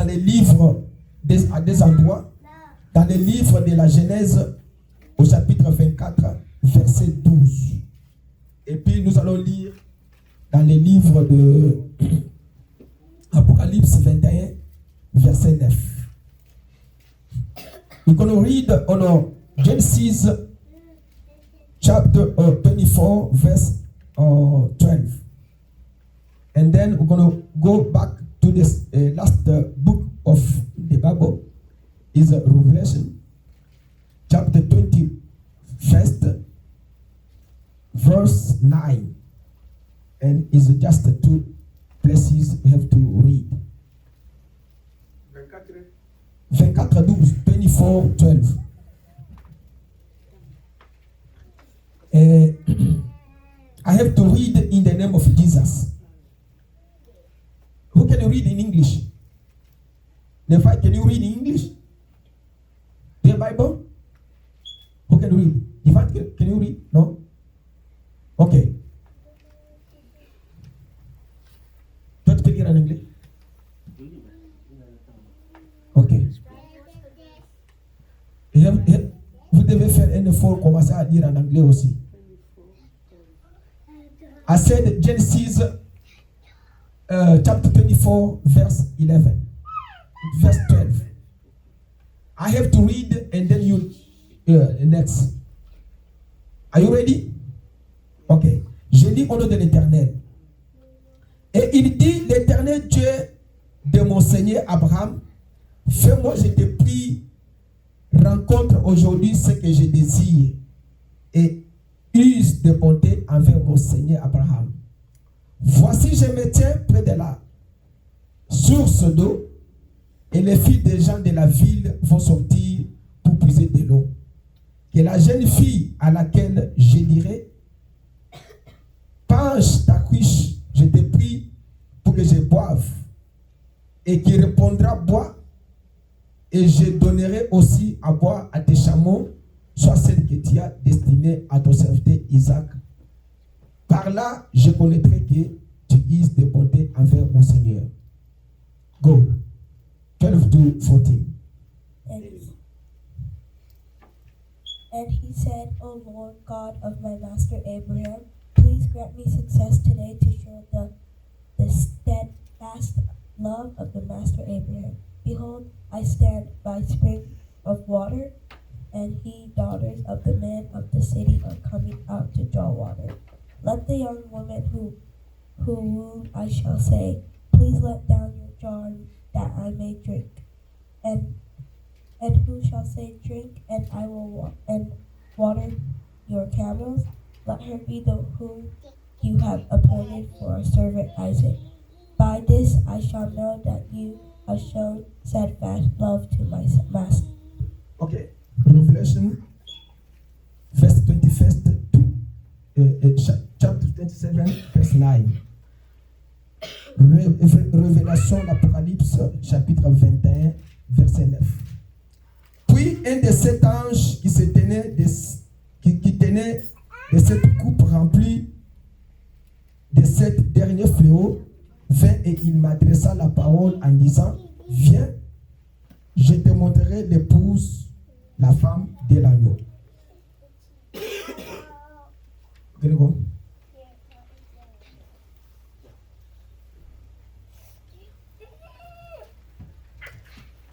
dans les livres, à des endroits, dans les livres de la Genèse, au chapitre 24, verset 12. Et puis nous allons lire dans les livres de Apocalypse 21, verset 9. We're going to read on Genesis chapter 24, verse 12. And then we're going to go back to this last book of the Bible, is Revelation, chapter 21, verse 9. And it's just 2 places we have to read. 24:12, 24:12. I have to read in the name of Jesus. Who can read in English? Nephi, can you read in English? The Bible? Who can read? Nephi, can you read? No? Okay. Toi, tu peux lire en anglais? Ok. Vous devez faire un effort, commencer à lire en anglais aussi. I said Genesis chapter 24, verse 11. Verse 12. I have to read and then you next. Are you ready? Ok. Je lis au nom de l'Éternel. Et il dit, l'Éternel Dieu de mon Seigneur Abraham, fais-moi, je te prie, rencontre aujourd'hui ce que je désire et use de bonté envers mon Seigneur Abraham. Voici, je me tiens près de la source d'eau et les filles des gens de la ville vont sortir pour puiser de l'eau. Et la jeune fille à laquelle je dirai, penche ta cuisse, je te prie pour que je boive, et qui répondra bois, et je donnerai aussi à boire à tes chameaux, soit celle que tu as destinée à ton serviteur Isaac. Par là, je connaîtrai que tu uses de bonté envers mon Seigneur. Go. 12-14. And he said, O Lord God of my master Abraham, please grant me success today to show the steadfast love of the master Abraham. Behold, I stand by spring of water, and he, daughters of the men of the city, are coming out to draw water. Let the young woman whom I shall say, please let down your jar that I may drink. And who shall say, drink, and I will water your camels? Let her be the whom you have appointed for our servant Isaac. By this I shall know that you have shown steadfast love to my master. Okay. Revelation, verse 21st to chapter 27, verse 9. Révélation, l'Apocalypse, chapitre 21, verset 9. Puis un de sept anges qui tenait de cette coupe remplie de sept derniers fléaux vint et il m'adressa la parole en disant, viens, je te montrerai l'épouse, la femme de l'agneau.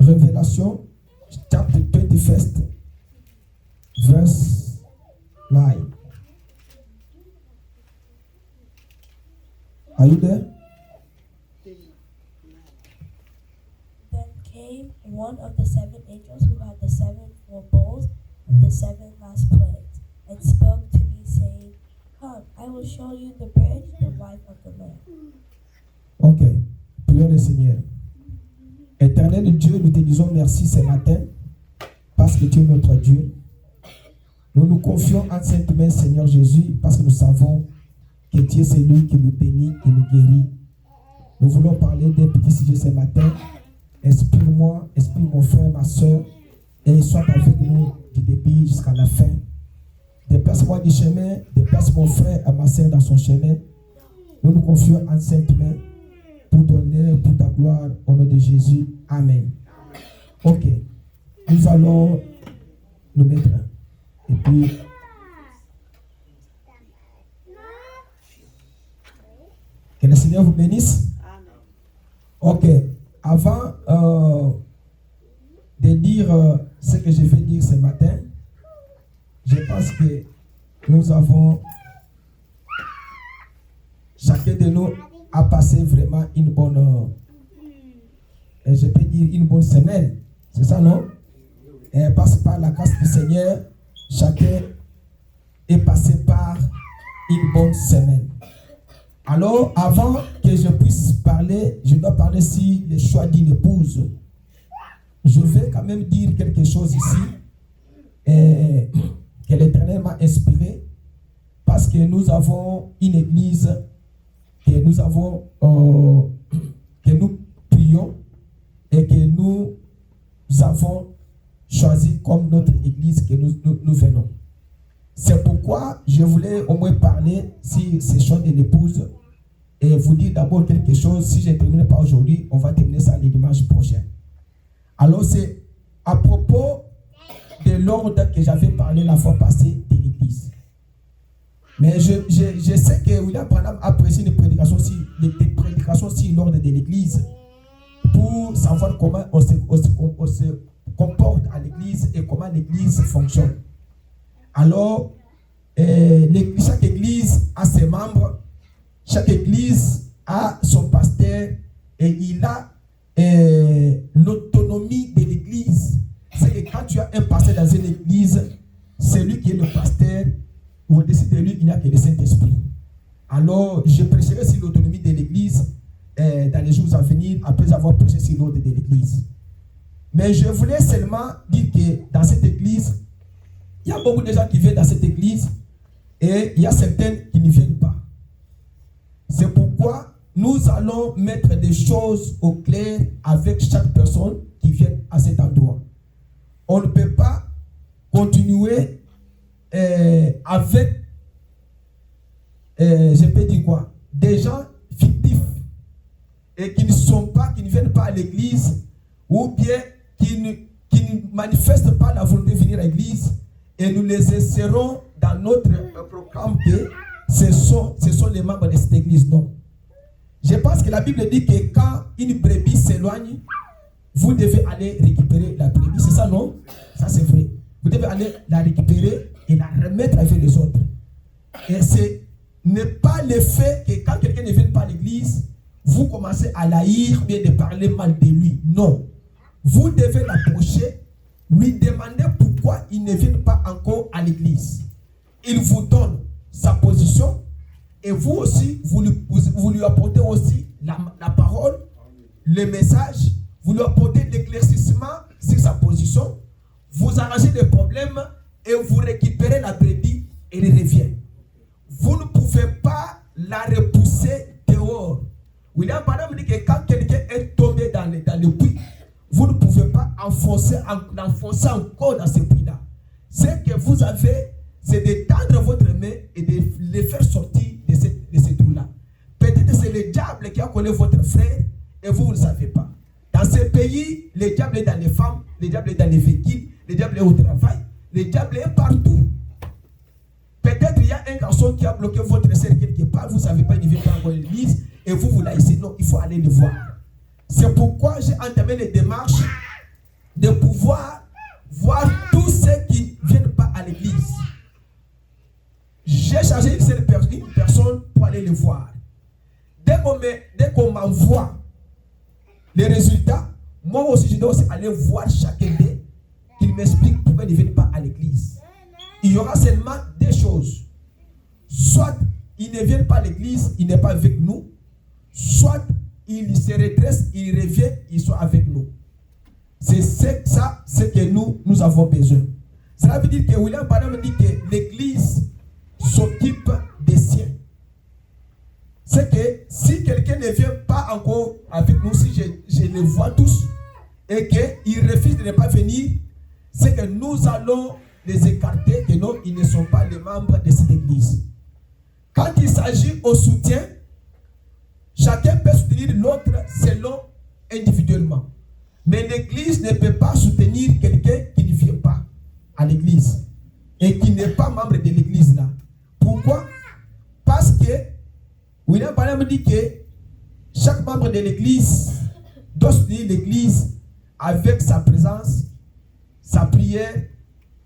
Révélation, chapter 21, verse 9. Are you there? Then came one of the seven angels who had the sevenfold bowls of the seven last plagues, and spoke to me, saying, Come, I will show you the bride, the wife of the Lamb. Ok, prions le Seigneur. Éternel Dieu, nous te disons merci ce matin parce que tu es notre Dieu. Nous nous confions en sainte main, Seigneur Jésus, parce que nous savons que tu es celui qui nous bénit et nous guérit. Nous voulons parler d'un petit sujet ce matin. Inspire-moi, inspire mon frère, ma soeur, et sois avec nous du début jusqu'à la fin. Déplace-moi du chemin, déplace mon frère et ma soeur dans son chemin. Nous nous confions en sainte main pour ton honneur, pour ta gloire, au nom de Jésus. Amen. Ok. Nous allons nous mettre. Et puis, que le Seigneur vous bénisse. Ok. Avant de dire ce que je vais dire ce matin, je pense que nous avons, chacun de nous a passé vraiment une bonne, je peux dire une bonne semaine. C'est ça, non? Et parce que par la grâce du Seigneur, chacun est passé par une bonne semaine. Alors, avant que je puisse parler, je dois parler sur le choix d'une épouse. Je vais quand même dire quelque chose ici que l'Éternel m'a inspiré, parce que nous avons une église que nous avons, que nous prions et que nous avons choisi comme notre église que nous venons. C'est pourquoi je voulais au moins parler sur ces choix de l'épouse et vous dire d'abord quelque chose. Si je ne termine pas aujourd'hui, on va terminer ça le dimanche prochain. Alors c'est à propos de l'ordre que j'avais parlé la fois passée de l'église. Mais je sais que William Branham a apprécié des prédications sur l'ordre de l'église pour savoir comment on se comporte à l'église et comment l'église fonctionne. Alors, chaque église a ses membres, chaque église a son pasteur et il a l'autonomie de l'église. C'est que quand tu as un pasteur dans une église, c'est lui qui est le pasteur, ou au-dessus de lui, il n'y a que le Saint-Esprit. Alors, je prêcherai sur l'autonomie de l'église dans les jours à venir, après avoir prêché sur l'ordre de l'église. Mais je voulais seulement dire que dans cette église, il y a beaucoup de gens qui viennent dans cette église et il y a certaines qui ne viennent pas. C'est pourquoi nous allons mettre des choses au clair avec chaque personne qui vient à cet endroit. On ne peut pas continuer avec, je peux dire quoi, des gens fictifs et qui ne viennent pas à l'église ou bien qui ne manifestent pas la volonté de venir à l'église. Et nous les insérons dans notre programme que ce sont les membres de cette église. Non. Je pense que la Bible dit que quand une brebis s'éloigne, vous devez aller récupérer la brebis. C'est ça, non? Ça, c'est vrai. Vous devez aller la récupérer et la remettre avec les autres. Et ce n'est pas le fait que quand quelqu'un ne vient pas à l'église, vous commencez à l'haïr ou bien de parler mal de lui. Non. Vous devez l'approcher, lui demander pourquoi il ne vient pas encore à l'église. Il vous donne sa position et vous aussi, vous lui apportez aussi la parole, le message, vous lui apportez l'éclaircissement sur sa position, vous arrangez les problèmes et vous récupérez la brebis et elle revient. Vous ne pouvez pas la repousser dehors. William Branham dit que quand quelqu'un est tombé dans le puits, vous ne pouvez pas l'enfoncer encore dans ce puits-là. Ce que vous avez, c'est de tendre votre main et de les faire sortir de ce trou-là. Peut-être que c'est le diable qui a collé votre frère et vous ne le savez pas. Dans ce pays, le diable est dans les femmes, le diable est dans les véhicules, le diable est au travail, le diable est partout. Peut-être il y a un garçon qui a bloqué votre sœur quelque part, vous ne savez pas, il ne vient pas encore à l'église et vous laissez. Non, il faut aller le voir. C'est pourquoi j'ai entamé les démarches de pouvoir voir tous ceux qui ne viennent pas à l'église. J'ai chargé une personne pour aller les voir. Dès qu'on m'envoie les résultats, moi aussi je dois aussi aller voir chacun d'eux, qu'il m'explique pourquoi ils ne viennent pas à l'église. Il y aura seulement deux choses. Soit ils ne viennent pas à l'église, ils n'est pas avec nous, soit il se redresse, il revient, il soit avec nous. C'est ça, c'est que nous avons besoin. Cela veut dire que William Branham dit que l'église s'occupe des siens. C'est que si quelqu'un ne vient pas encore avec nous, si je les vois tous, et qu'ils refusent de ne pas venir, c'est que nous allons les écarter, que non, ils ne sont pas les membres de cette église. Quand il s'agit au soutien, chacun peut soutenir l'autre selon individuellement. Mais l'église ne peut pas soutenir quelqu'un qui ne vient pas à l'église et qui n'est pas membre de l'église là. Pourquoi? Parce que William Branham dit que chaque membre de l'église doit soutenir l'église avec sa présence, sa prière,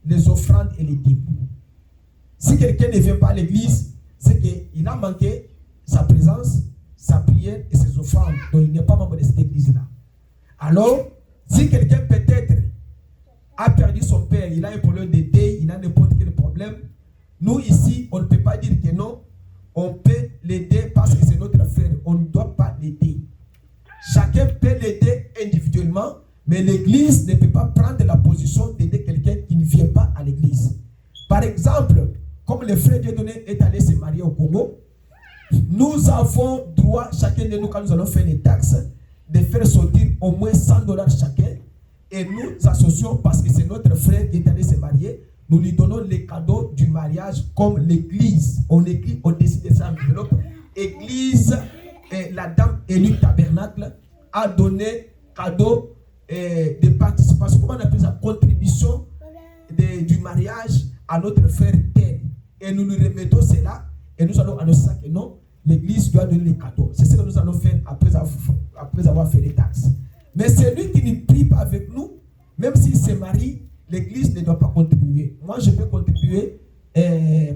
les offrandes et les dîmes. Si quelqu'un ne vient pas à l'église, c'est qu'il a manqué sa présence, sa prière et ses offrandes. Donc il n'est pas membre de cette église-là. Alors, si quelqu'un peut-être a perdu son père, il a un problème de deuil, il a n'importe quel problème, nous ici, on ne peut pas dire que non, on peut l'aider parce que c'est notre frère. On ne doit pas l'aider. Chacun peut l'aider individuellement, mais l'église ne peut pas prendre la position d'aider quelqu'un qui ne vient pas à l'église. Par exemple, comme le frère Dieudonné est allé se marier au Congo, nous avons droit, chacun de nous, quand nous allons faire les taxes, de faire sortir au moins $100 chacun. Et nous associons, parce que c'est notre frère qui est allé se marier, nous lui donnons les cadeaux du mariage comme l'église. On écrit au-dessus de sa enveloppe, église, et la dame élue tabernacle a donné cadeau de participation, comment on appelle ça, contribution du mariage à notre frère tel. Et nous lui remettons cela et nous allons annoncer que non, l'église doit donner les cadeaux. C'est ce que nous allons faire après avoir fait les taxes. Mais celui qui ne prie pas avec nous, même s'il se marie, l'église ne doit pas contribuer. Moi, je peux contribuer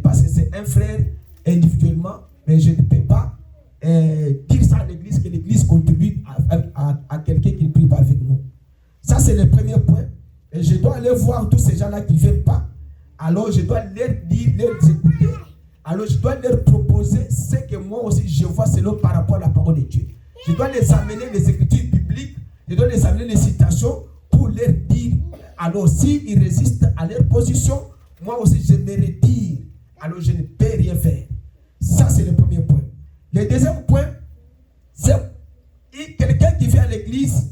parce que c'est un frère individuellement, mais je ne peux pas dire ça à l'église, que l'église contribue à quelqu'un qui ne prie pas avec nous. Ça, c'est le premier point. Et je dois aller voir tous ces gens-là qui ne viennent pas. Alors, je dois leur dire, leur écouter. Alors, je dois leur proposer ce que moi aussi je vois selon par rapport à la parole de Dieu. Je dois les amener les écritures bibliques. Je dois les amener les citations pour leur dire. Alors, s'ils résistent à leur position, moi aussi je me retire. Alors, je ne peux rien faire. Ça, c'est le premier point. Le deuxième point, c'est quelqu'un qui vient à l'église,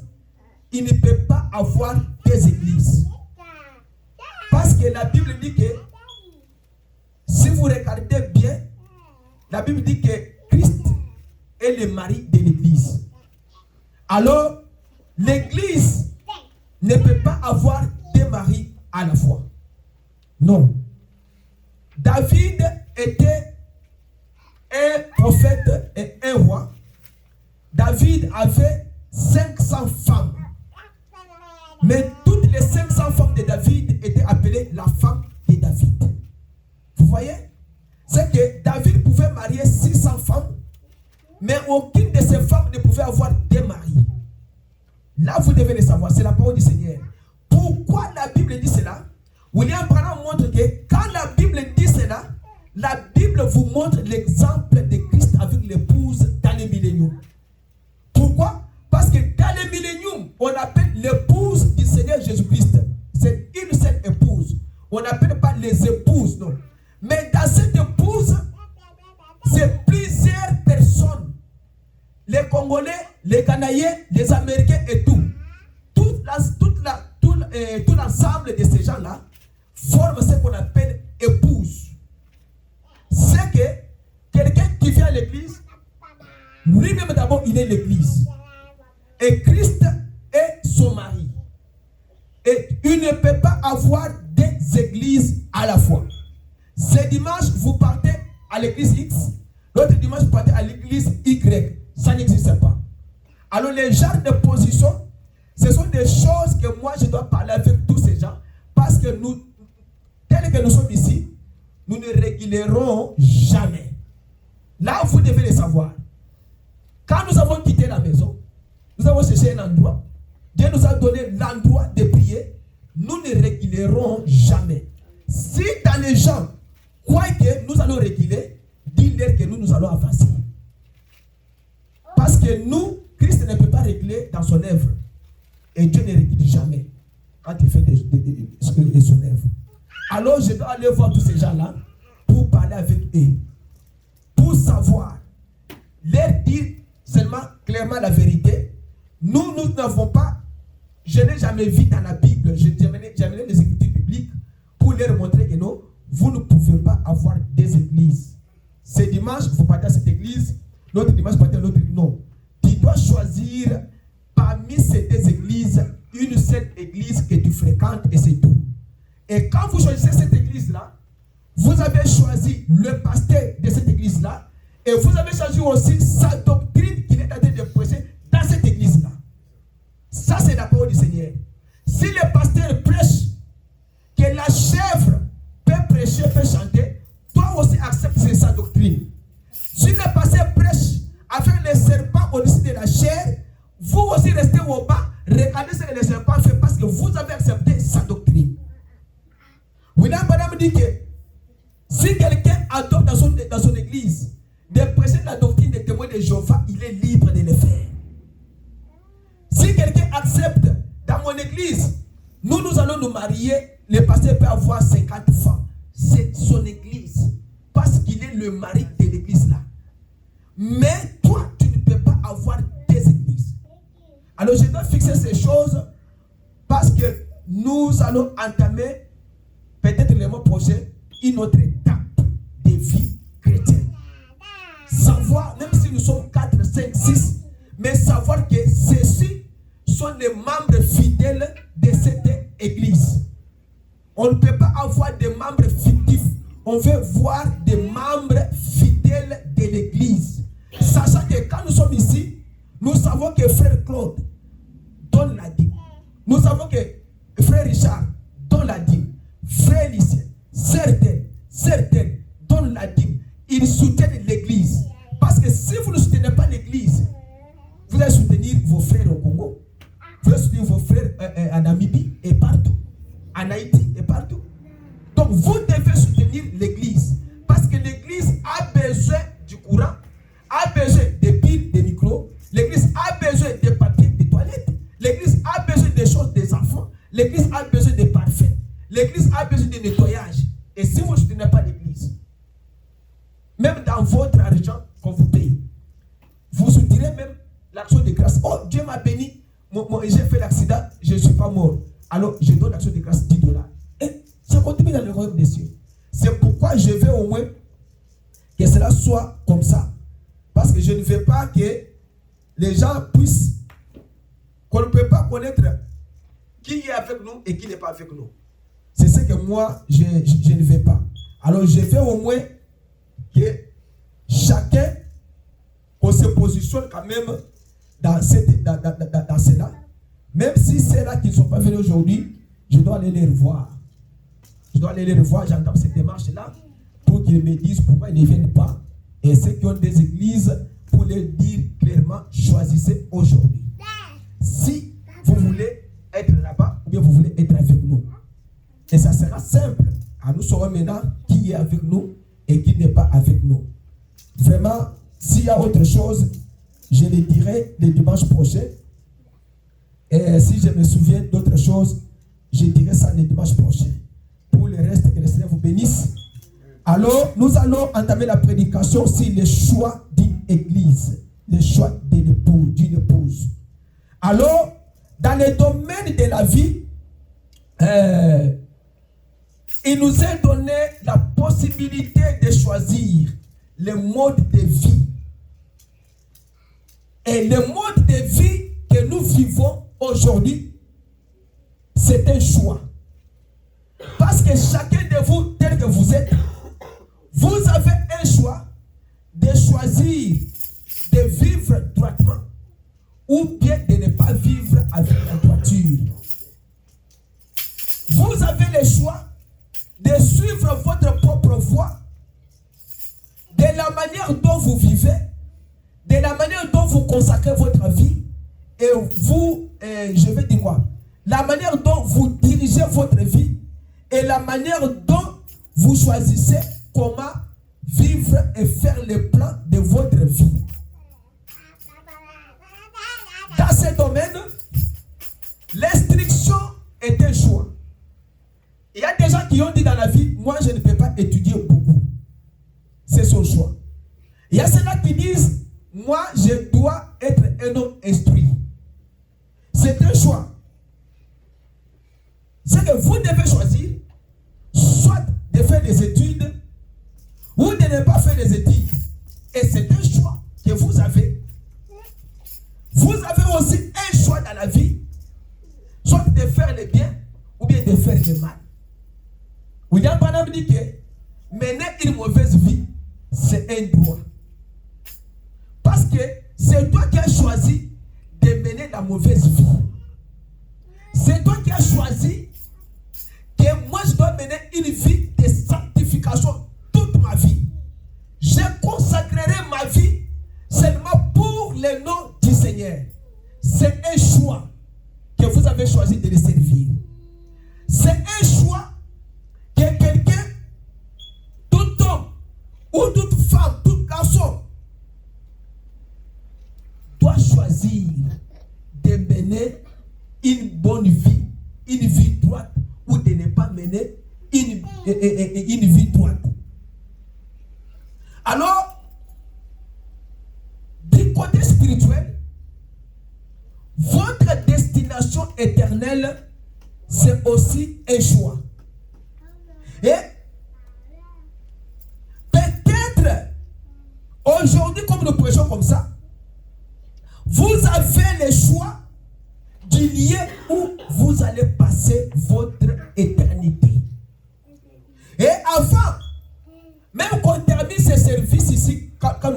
il ne peut pas avoir des églises. Parce que la Bible dit que, si vous regardez bien, la Bible dit que Christ est le mari de l'église. Alors, l'église ne peut pas avoir deux maris à la fois. Non. David était un prophète et un roi. David avait 500 femmes. Mais toutes les 500 femmes de David étaient appelées la femme de David. Vous voyez? C'est que David pouvait marier 600 femmes, mais aucune de ces femmes ne pouvait avoir deux maris. Là, vous devez le savoir, c'est la parole du Seigneur. Pourquoi la Bible dit cela? William Branham montre que quand la Bible dit cela, la Bible vous montre l'exemple de Christ avec l'épouse dans le millénium. Pourquoi? Parce que dans le millénium, on appelle l'épouse du Seigneur Jésus-Christ. C'est une seule épouse. On n'appelle pas les épouses, non. Mais dans cette épouse, c'est plusieurs personnes. Les Congolais, les Canadiens, les Américains et tout. Tout l'ensemble de ces gens-là forment ce qu'on appelle épouse. C'est que quelqu'un qui vient à l'église, lui-même d'abord, il est l'église. Et Christ est son mari. Et il ne peut pas avoir deux églises à la fois. Ce dimanche, vous partez à l'église X. L'autre dimanche, vous partez à l'église Y. Ça n'existe pas. Alors, les genres de position, ce sont des choses que moi, je dois parler avec tous ces gens. Parce que nous, tels que nous sommes ici, nous ne régulerons jamais. Là, vous devez le savoir. Quand nous avons quitté la maison, nous avons cherché un endroit. Dieu nous a donné l'endroit de prier. Nous ne régulerons jamais. Si dans les gens croient que nous allons réguler, dis-leur que nous allons avancer. Parce que nous, Christ ne peut pas régler dans son œuvre. Et Dieu ne régule jamais quand il fait son œuvre. Alors je dois aller voir tous ces gens-là pour parler avec eux. Pour savoir, leur dire seulement clairement la vérité. Nous n'avons pas, je n'ai jamais vu dans la Bible, j'ai amené les écritures bibliques pour leur montrer que non, vous ne pouvez pas avoir des églises. Ce dimanche, vous partez à cette église, l'autre dimanche, vous partez à l'autre église. Non. Tu dois choisir parmi ces deux églises seule église que tu fréquentes et c'est tout. Et quand vous choisissez cette église-là, vous avez choisi le pasteur de cette église-là et vous avez choisi aussi sa doctrine qu'il est en train de prêcher dans cette église-là. Ça, c'est la parole du Seigneur. Si le pasteur prêche que la chèvre peut prêcher, peut chanter, toi aussi accepte sa doctrine. Si le pasteur prêche avec les serpents au-dessus de la chair, vous aussi restez au bas, regardez ce que les serpents font parce que vous avez accepté sa doctrine. William Branham dit que si quelqu'un adopte dans son église de prêcher la doctrine des témoins de Jéhovah, il est libre de le faire. Si quelqu'un accepte dans mon église, nous allons nous marier, le pasteur peut avoir 50 femmes. C'est son église. Parce qu'il est le mari de l'église là. Mais toi, tu ne peux pas avoir des églises. Alors je dois fixer ces choses parce que nous allons entamer peut-être le mois prochain une autre étape de vie chrétienne. Savoir, même si nous sommes 4, 5, 6, mais savoir que ceux-ci sont les membres fidèles de cette église. On ne peut pas avoir des membres fictifs. On veut voir des membres fidèles de l'église. Sachant que quand nous sommes ici, nous savons que frère Claude donne la dîme. Nous savons que frère Richard donne la dîme. Frère Lucien, certains donnent la dîme. Ils soutiennent l'église. Parce que si vous ne soutenez pas l'église, vous allez soutenir vos frères au Congo. Vous allez soutenir vos frères en Namibie et partout. En Haïti et partout. Donc vous devez soutenir l'église. Parce que l'église a besoin du courant, a besoin des piles, des micros. L'église a besoin des papiers, des toilettes. L'église a besoin des choses des enfants. L'église a besoin des parfums. L'église a besoin de nettoyage. Et si vous ne soutenez pas l'église, même dans votre argent qu'on vous paye, vous soutenez même l'action de grâce. Oh, Dieu m'a béni. J'ai fait l'accident, je ne suis pas mort. Alors, je donne l'action de grâce $10. Et ça continue dans le royaume des cieux. C'est pourquoi je veux au moins que cela soit comme ça. Parce que je ne veux pas que les gens puissent, qu'on ne peut pas connaître qui est avec nous et qui n'est pas avec nous. C'est ce que moi, je ne veux pas. Alors, je veux au moins que chacun qu'on se positionne quand même dans cela. Même si c'est là qu'ils ne sont pas venus aujourd'hui, je dois aller les revoir. J'entends cette démarche-là pour qu'ils me disent pourquoi ils ne viennent pas. Et ceux qui ont des églises, pour leur dire clairement, choisissez aujourd'hui. Si vous voulez être là-bas, ou bien vous voulez être avec nous. Et ça sera simple. Alors nous saurons maintenant qui est avec nous et qui n'est pas avec nous. Vraiment, s'il y a autre chose, je le dirai le dimanche prochain. Et si je me souviens d'autres choses, je dirai ça le dimanche prochain. Pour le reste, que le Seigneur vous bénisse. Alors, nous allons entamer la prédication sur le choix d'une église, le choix d'une épouse. Alors, dans le domaine de la vie, il nous est donné la possibilité de choisir le mode de vie. Et le mode de vie que nous vivons aujourd'hui, c'est un choix. Parce que chacun de vous, tel que vous êtes, vous avez un choix de choisir de vivre droitement ou bien de ne pas vivre avec la droiture. Vous avez le choix de suivre votre propre voie, de la manière dont vous vivez, de la manière dont vous consacrez votre vie, et vous, je vais dire quoi, la manière dont vous dirigez votre vie, et la manière dont vous choisissez comment vivre et faire le plan de votre vie. Dans ce domaine, l'instruction est un choix. Il y a des gens qui ont dit dans la vie, moi je ne peux pas étudier beaucoup. C'est son choix. Il y a ceux-là qui disent, moi je dois être un homme instruit. C'est un choix. C'est que vous devez choisir, soit de faire des études, ou de ne pas faire des études. Et c'est un choix que vous avez. Vous avez aussi un choix dans soit de faire le bien ou bien de faire le mal. William Branham dit que mener une mauvaise vie, c'est un droit. Parce que c'est toi qui as choisi de mener la mauvaise vie. C'est toi qui as choisi que moi je dois mener une vie de sanctification toute ma vie. Je consacrerai ma vie seulement pour le nom du Seigneur. C'est un choix que vous avez choisi de le servir. C'est un choix que quelqu'un, tout homme ou toute femme, tout garçon doit choisir de mener une bonne vie, une vie droite, ou de ne pas mener une vie droite. Alors, du côté spirituel, votre destination éternelle, c'est aussi un choix. Et peut-être, aujourd'hui, comme nous prêchons comme ça, vous avez le choix du lieu où vous allez passer votre éternité. Et avant, même qu'on termine ce service ici, quand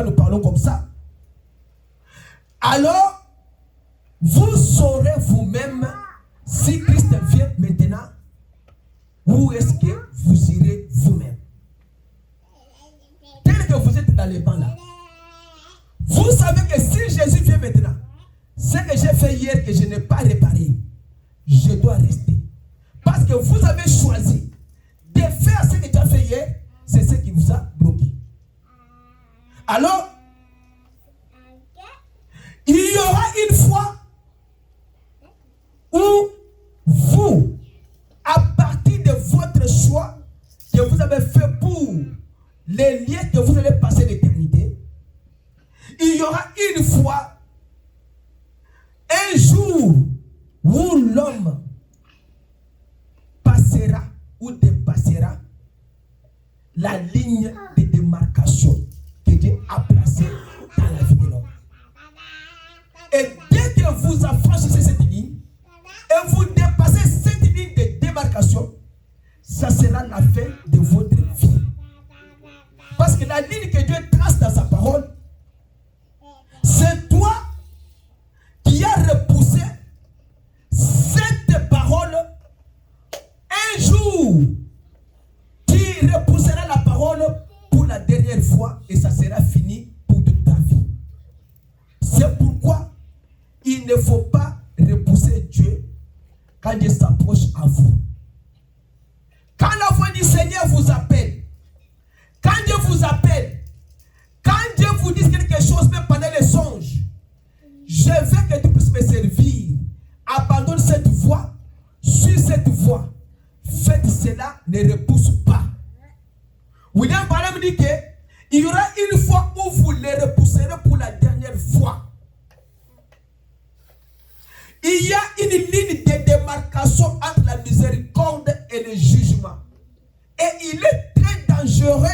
nous parlons comme ça, alors, vous saurez vous-même si Christ vient maintenant, où est-ce que vous irez vous-même. Tel que vous êtes dans les bancs là, vous savez que si Jésus vient maintenant, ce que j'ai fait hier que je n'ai pas réparé, je dois rester. Parce que vous avez choisi de faire ce que tu as fait hier, c'est ce qui vous a bloqué. Alors, il y aura une fois où vous, à partir de votre choix que vous avez fait pour les lieux que vous allez passer l'éternité, il y aura une fois, un jour où l'homme passera ou dépassera la ligne de démarcation que Dieu a placée dans la vie de l'homme. Et dès que vous affranchissez cette ligne et vous dépassez cette ligne de démarcation, ça sera la fin de votre vie. Parce que la ligne que Dieu trace dans sa parole, c'est toi qui as repoussé cette parole. Un jour, tu repousseras la parole pour la dernière fois et ça sera fini pour toute ta vie. C'est pourquoi il ne faut pas repousser Dieu quand Dieu s'approche à vous. Quand la voix du Seigneur vous appelle, quand Dieu vous appelle, quand Dieu vous dit quelque chose, même pendant les songes, je veux que tu puisses me servir. Abandonne cette voie, suis cette voie. Faites cela, ne repousse pas. William Branham dit qu'il y aura une fois où vous les repousserez pour la dernière fois. Il y a une ligne de démarcation entre la miséricorde et le jugement. Et il est très dangereux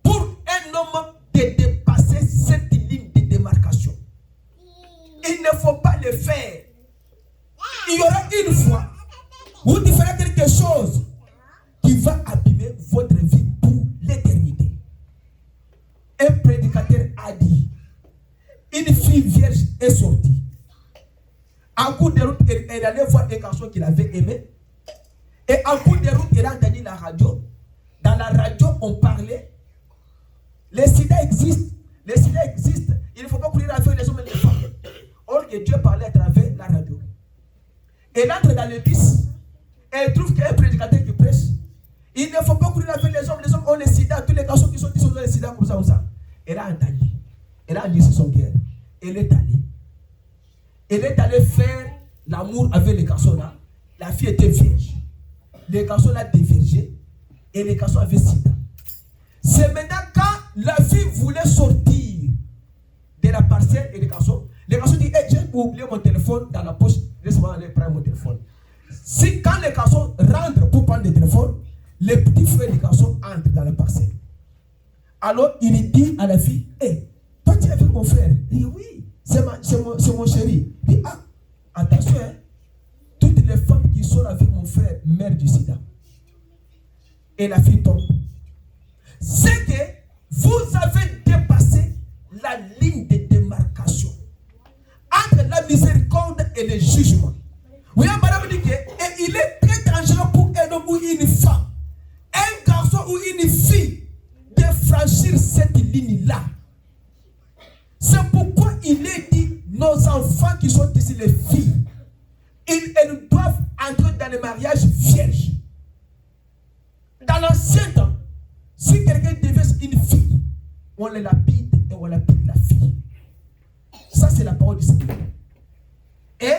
pour un homme de dépasser cette ligne de démarcation. Il ne faut pas le faire. Il y aura une fois où tu feras quelque chose qui va abîmer votre vie pour l'éternité. Un prédicateur a dit, une fille vierge est sortie. En cours de route, elle allait voir un garçon qu'il avait aimé. Et en cours de route, elle a entendu la radio. Dans la radio, on parlait. Le sida existe. Le sida existe. Il ne faut pas courir avec les hommes et les femmes. Or que Dieu parlait à travers la radio. Elle entre dans le bus. Elle trouve qu'il y a un prédicateur qui prêche. Il ne faut pas courir avec les hommes. Les hommes ont le sida. Tous les garçons qui sont dans le sida comme ça ou ça. Elle a entendu. Elle a dit son cœur. Elle est allée. Elle est allée faire l'amour avec les garçons là. La fille était vierge. Les garçons l'a déviergé. Et les garçons avaient sida. C'est maintenant quand la fille voulait sortir de la parcelle et les garçons disent, hey, j'ai oublié mon téléphone dans la poche. Laisse-moi aller prendre mon téléphone. Si quand les garçons rentrent pour prendre le téléphone, les petits frères des garçons entrent dans la parcelle. Alors il dit à la fille, hey, toi tu es avec mon frère? Il dit oui, c'est mon chéri. Il dit, ah, attention, hein. frère meurt du sida et la fille tombe, c'est que vous avez dépassé la ligne de démarcation entre la miséricorde et le jugement. Oui, madame dit que et il est très dangereux pour un homme ou une femme, un garçon ou une fille, de franchir cette ligne-là. C'est pourquoi il est dit, nos enfants qui sont ici, les filles, elles doivent entrer dans le mariage vierge. Dans l'ancien temps, si quelqu'un déverse une fille, on la lapide et on lapide la fille. Ça, c'est la parole du Seigneur. Et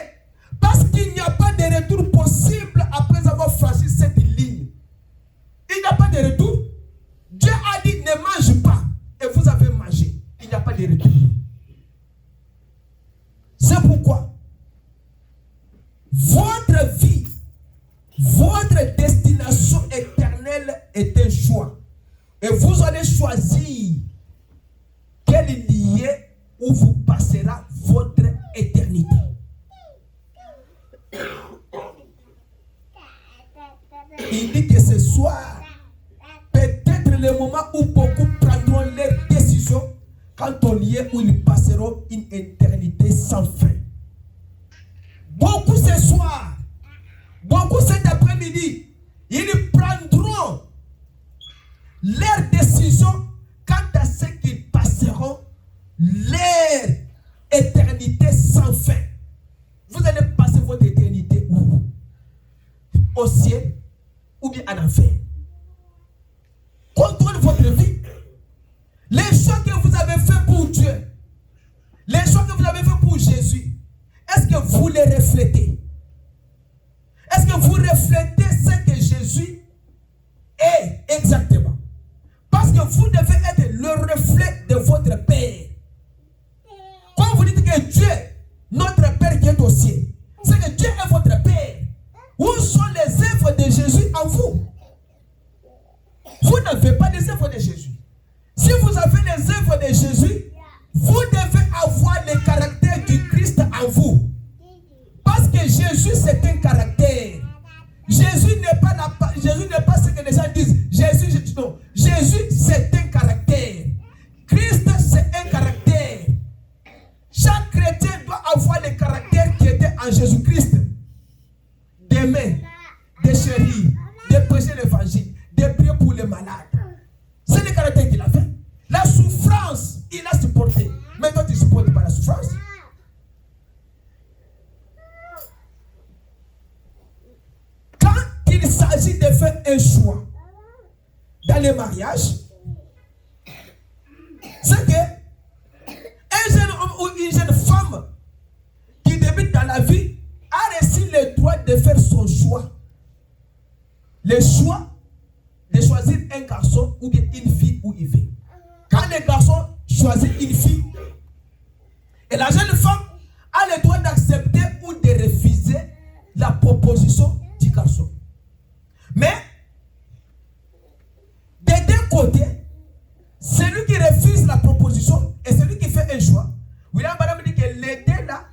parce qu'il n'y a pas de retour possible après avoir franchi cette ligne, il n'y a pas de retour. Dieu a dit ne mange pas et vous avez mangé. Il n'y a pas de retour. C'est pourquoi votre vie, votre destination éternelle est un choix. Et vous allez choisir quel lieu où vous passerez votre éternité. Il dit que ce soir, peut-être le moment où beaucoup prendront leurs décisions quant au lieu où ils passeront une éternité sans fin. Beaucoup ce soir, beaucoup cet après-midi, ils prendront leurs décisions quant à ce qu'ils passeront leur éternité sans fin. Vous allez passer votre éternité où? Au ciel ou bien en enfer? Contrôlez votre vie. Les choix que vous avez faits pour Dieu, les choix que vous avez faits pour Jésus, est-ce que vous les reflétez? Est-ce que vous reflétez ce que Jésus est exactement? Parce que vous devez être le reflet de votre Père. Quand vous dites que Dieu, notre Père qui est au ciel, c'est que Dieu est votre Père. Où sont les œuvres de Jésus en vous? Vous n'avez pas les œuvres de Jésus. Si vous avez les œuvres de Jésus, vous devez avoir le caractère du Christ en vous. Parce que Jésus, c'est un caractère. Jésus n'est pas ce que les gens disent. Non. Jésus, c'est un caractère. Christ, c'est un caractère. Chaque chrétien doit avoir le caractère qui était en Jésus-Christ. D'aimer, de chérir, de prêcher l'évangile, de prier pour les malades. C'est le caractère qu'il a fait. La souffrance, il a supporté. Mais toi, tu ne supportes pas la souffrance. Quand il s'agit de faire un choix dans le mariage, c'est que un jeune homme ou une jeune femme qui débute dans la vie a reçu le droit de faire son choix. Le choix de choisir un garçon ou bien une fille où il veut. Quand le garçon choisit une fille, et la jeune femme a le droit d'accepter ou de refuser la proposition du garçon. Mais, des deux côtés, celui qui refuse la proposition et celui qui fait un choix, William Branham dit que les deux là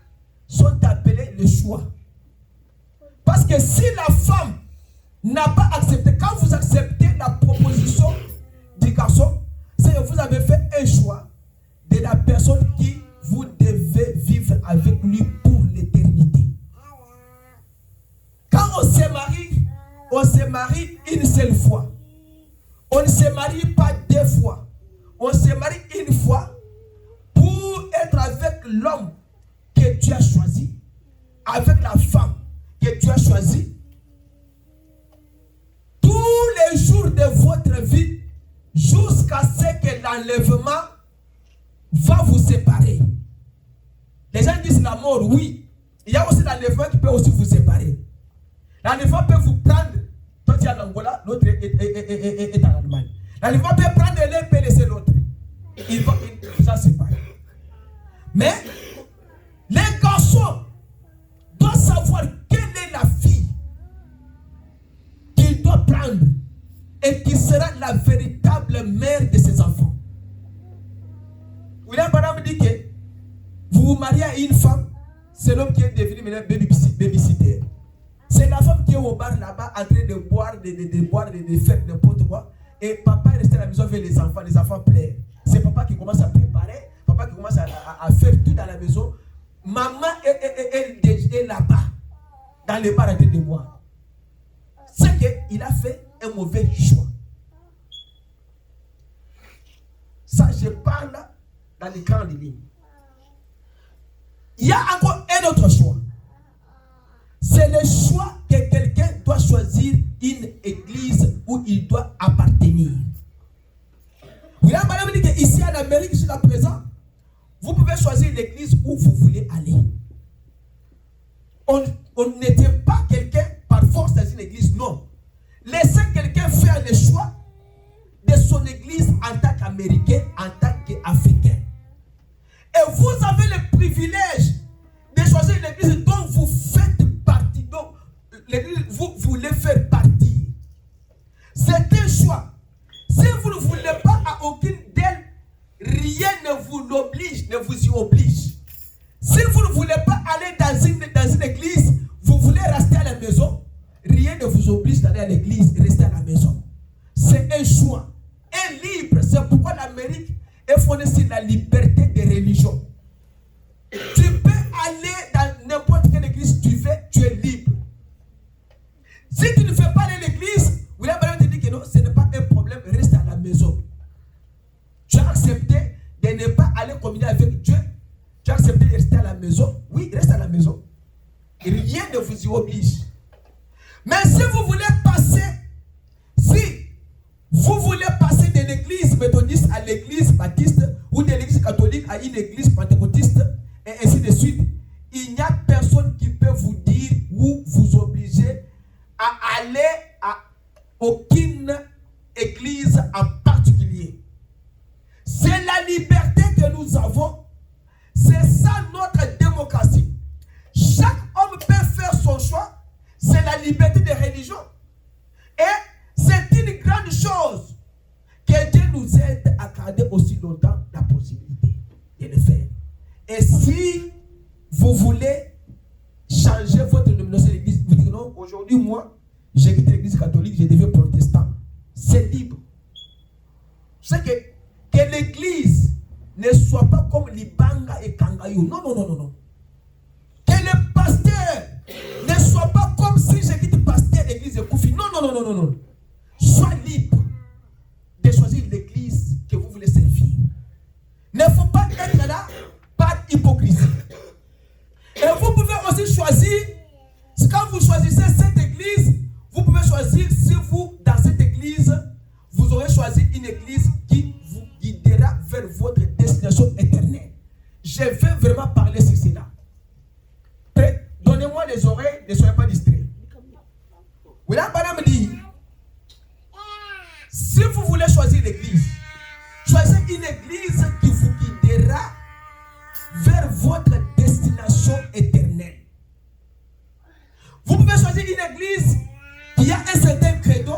sont appelés le choix. Parce que si la femme n'a pas accepté, quand vous acceptez la proposition du garçon, c'est que vous avez fait un choix de la personne qui vous devez vivre avec lui pour l'éternité. Quand on se marie une seule fois. On ne se marie pas deux fois. On se marie une fois pour être avec l'homme que tu as choisi, avec la femme que tu as choisie. Tous les jours de votre vie, jusqu'à ce que l'enlèvement va vous séparer. Les gens disent la mort, oui. Il y a aussi l'enlèvement qui peut aussi vous séparer. L'enlèvement peut vous prendre. Toi tu es en Angola, l'autre est en Allemagne. L'enlèvement peut prendre l'un et peut laisser l'autre. Il va vous séparer. Mais les garçons doivent savoir quelle est la fille qu'il doit prendre et qui sera la véritable mère de ses enfants. William Branham dit que vous vous mariez à une femme, c'est l'homme qui est devenu maintenant babysitter. C'est la femme qui est au bar là-bas en train de boire, de faire n'importe quoi. Et papa est resté à la maison avec les enfants pleurent. C'est papa qui commence à préparer, papa qui commence à faire tout dans la maison. Maman est là-bas, dans le bar en train de boire. C'est qu'il a fait un mauvais choix. Ça, je parle dans les grandes lignes. Il y a encore un autre choix. C'est le choix que quelqu'un doit choisir une église où il doit appartenir. William Branham dit qu'ici en Amérique, jusqu'à présent, vous pouvez choisir l'église où vous voulez aller. On n'était pas quelqu'un par force dans une église, non. Laissez quelqu'un faire le choix de son église en tant qu'Américain, en tant qu'Africain. Et vous avez le privilège de choisir l'église dont vous faites partie, dont l'église vous voulez faire partie. C'est un choix. Si vous ne voulez pas à aucune d'elles, rien ne vous l'oblige, ne vous y oblige. Si vous ne voulez pas aller dans une église, vous voulez rester à la maison, rien ne vous oblige d'aller à l'église et rester à la maison. C'est un choix. Un libre. C'est pourquoi l'Amérique est fondée sur la liberté de religion. Tu peux aller dans n'importe quelle église tu veux, tu es libre. Si tu ne fais pas aller à l'église, William Branham te dit que non, ce n'est pas un problème, reste à la maison. Tu as accepté de ne pas aller communier avec Dieu. Tu as accepté de rester à la maison. Oui, reste à la maison. Et rien ne vous y oblige. Mais si vous voulez passer, de l'église méthodiste à l'église baptiste ou de l'église catholique à une église pentecôtiste et ainsi de suite, il n'y a personne qui peut vous dire ou vous obliger à aller à aucune église en particulier. C'est la liberté que nous avons. C'est ça notre démocratie. Chaque homme peut faire son choix. C'est la liberté de religion. Et c'est une grande chose que Dieu nous aide à garder aussi longtemps la possibilité de le faire. Et si vous voulez changer votre dénomination de l'église, vous dites non, aujourd'hui moi, j'ai quitté l'église catholique, je deviens protestant. C'est libre. C'est que l'église ne soit pas comme Libanga et Kangayo. Non. Que le pasteur ne soit pas comme si je quitte pasteur l'église de Koufi. Non. Sois libre de choisir l'église que vous voulez servir. Ne faut pas être là par hypocrisie. Et vous pouvez aussi choisir, quand vous choisissez cette église, vous pouvez choisir si vous, dans cette église, vous aurez choisi une église qui vous guidera vers votre destination éternelle. Je vais vraiment parler sur cela. Donnez-moi les oreilles, ne soyez pas distraits. William Branham dit, si vous voulez choisir l'église, choisissez une église qui vous guidera vers votre destination éternelle. Vous pouvez choisir une église qui a un certain credo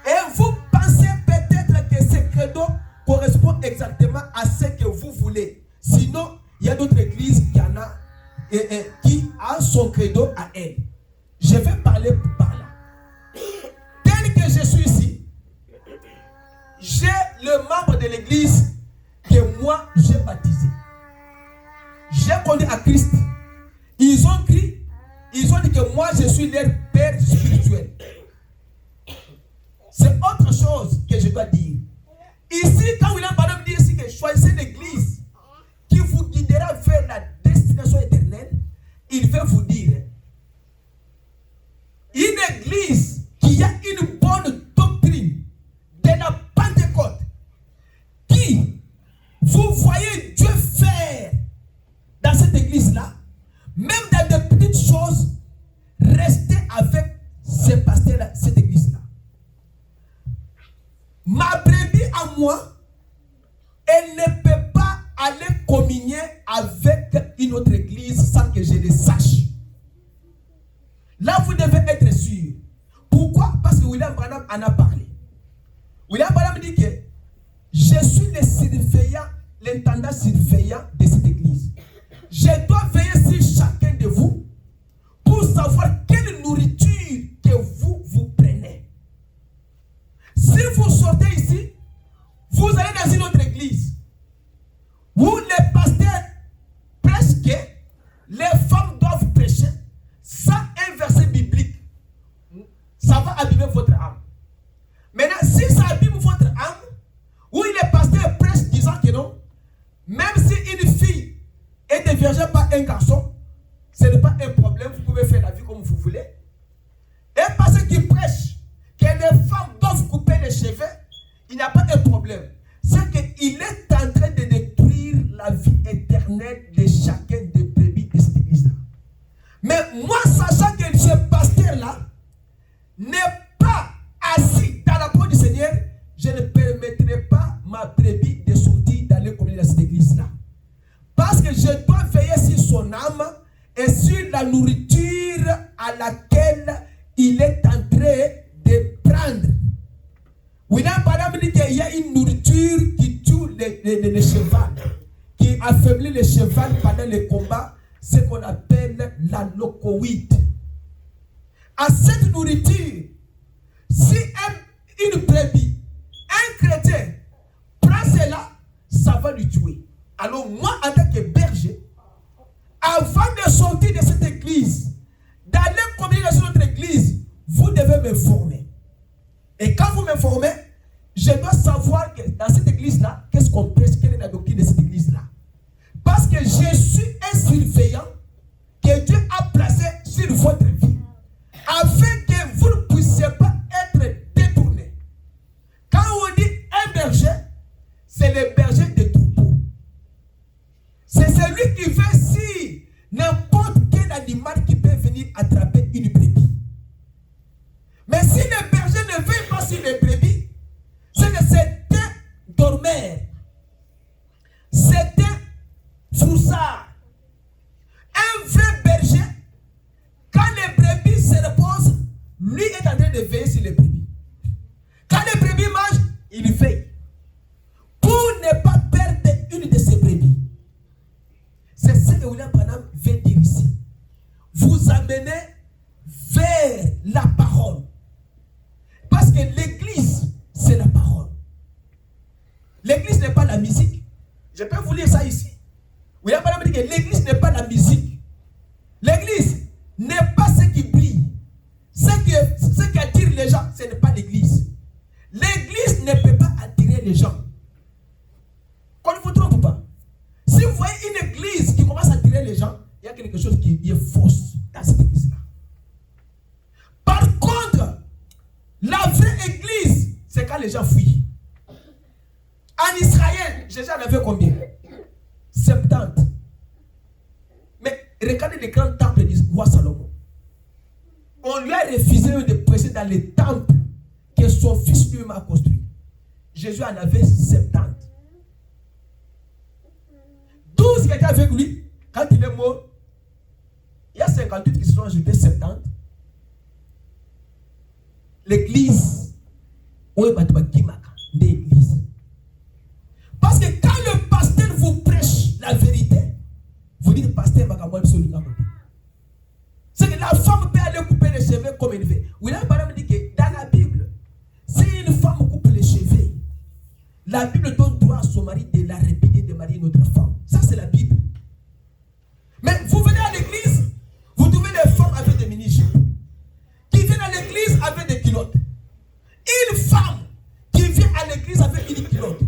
et vous pensez peut-être que ce credo correspond exactement à ce que vous voulez. Sinon, il y a d'autres églises qui a son credo à elle. Je vais parler par là. Tel que je suis ici, j'ai le membre de l'église que moi j'ai baptisé. J'ai connu à Christ. Ils ont dit que moi je suis leur père spirituel. C'est autre chose que je dois dire. Ici, quand William Branham dit ici que choisissez l'église qui vous guidera vers la destination éternelle, il veut vous dire une église qui a une bonne doctrine de la Pentecôte, qui vous voyez Dieu faire dans cette église-là, même dans de petites choses, restez avec ces pasteurs-là, cette église-là. Ma brebis à moi, elle ne peut pas aller communier avec une autre église sans que je le sache. Là, vous devez être sûr. Pourquoi? Parce que William Branham en a parlé. William Branham dit que je suis le surveillant, l'intendant surveillant de cette église. Je dois veiller sur chacun de vous pour savoir quelle nourriture à laquelle il est en train de prendre. William Branham dit qu'il y a une nourriture qui tue le cheval, qui affaiblit le cheval pendant les combats, ce qu'on appelle la locoïde. À cette nourriture, si une brebis, un chrétien prend cela, ça va lui tuer. Alors moi, en tant que berger, avant de sortir de cette église, d'aller communiquer sur notre église, vous devez me former. Et quand vous me formez, je dois savoir que dans cette église-là, qu'est-ce qu'on prêche, quelle est la doctrine de cette église-là. Parce que je suis un surveillant que Dieu a placé sur votre vie, afin que vous ne puissiez pas être détournés. Quand on dit un berger, c'est le berger des troupeaux. C'est celui qui fait si n'importe quel animal qui peut venir attraper une brebis. Mais si le berger ne veut pas sur les brebis, c'est que c'est un dormeur, c'est un froussard. Un vrai berger, quand les brebis se reposent, lui est en train de veiller sur les brebis. Quand les brebis mangent, il veille pour ne pas perdre une de ses brebis. C'est ce que William Branham veut dire ici. Vous amenez vers la parole. Parce que l'église, c'est la parole. L'église n'est pas la musique. Je peux vous lire ça ici. William Branham dit que l'église n'est pas la musique. L'église n'est pas ce qui brille. Ce qui attire les gens, ce n'est pas l'église. L'église ne peut pas attirer les gens. Qu'on ne vous trompe pas. Si vous voyez une église qui commence à attirer les gens, il y a quelque chose qui est fausse dans cette église-là. Par contre, la vraie église, c'est quand les gens fuient. En Israël, Jésus en avait combien? 70. Mais regardez le grand temple du roi Salomon. On lui a refusé de prêcher dans les temples que son fils lui-même a construit. Jésus en avait 70. 12 qui étaient avec lui, quand il est mort, il y a 58 qui se sont ajoutés 70. L'église, l'église. Parce que quand le pasteur vous prêche la vérité, vous dites pasteur, c'est que la femme peut aller couper les cheveux comme elle veut. William Branham dit que dans la Bible, si une femme coupe les cheveux, la Bible donne droit à son mari de la répéter, de marier une autre femme. Ça, c'est la Bible. Mais vous venez à l'église, vous trouvez des femmes avec des mini-jupes, qui viennent à l'église avec des culottes. Une femme qui vient à l'église avec une culotte.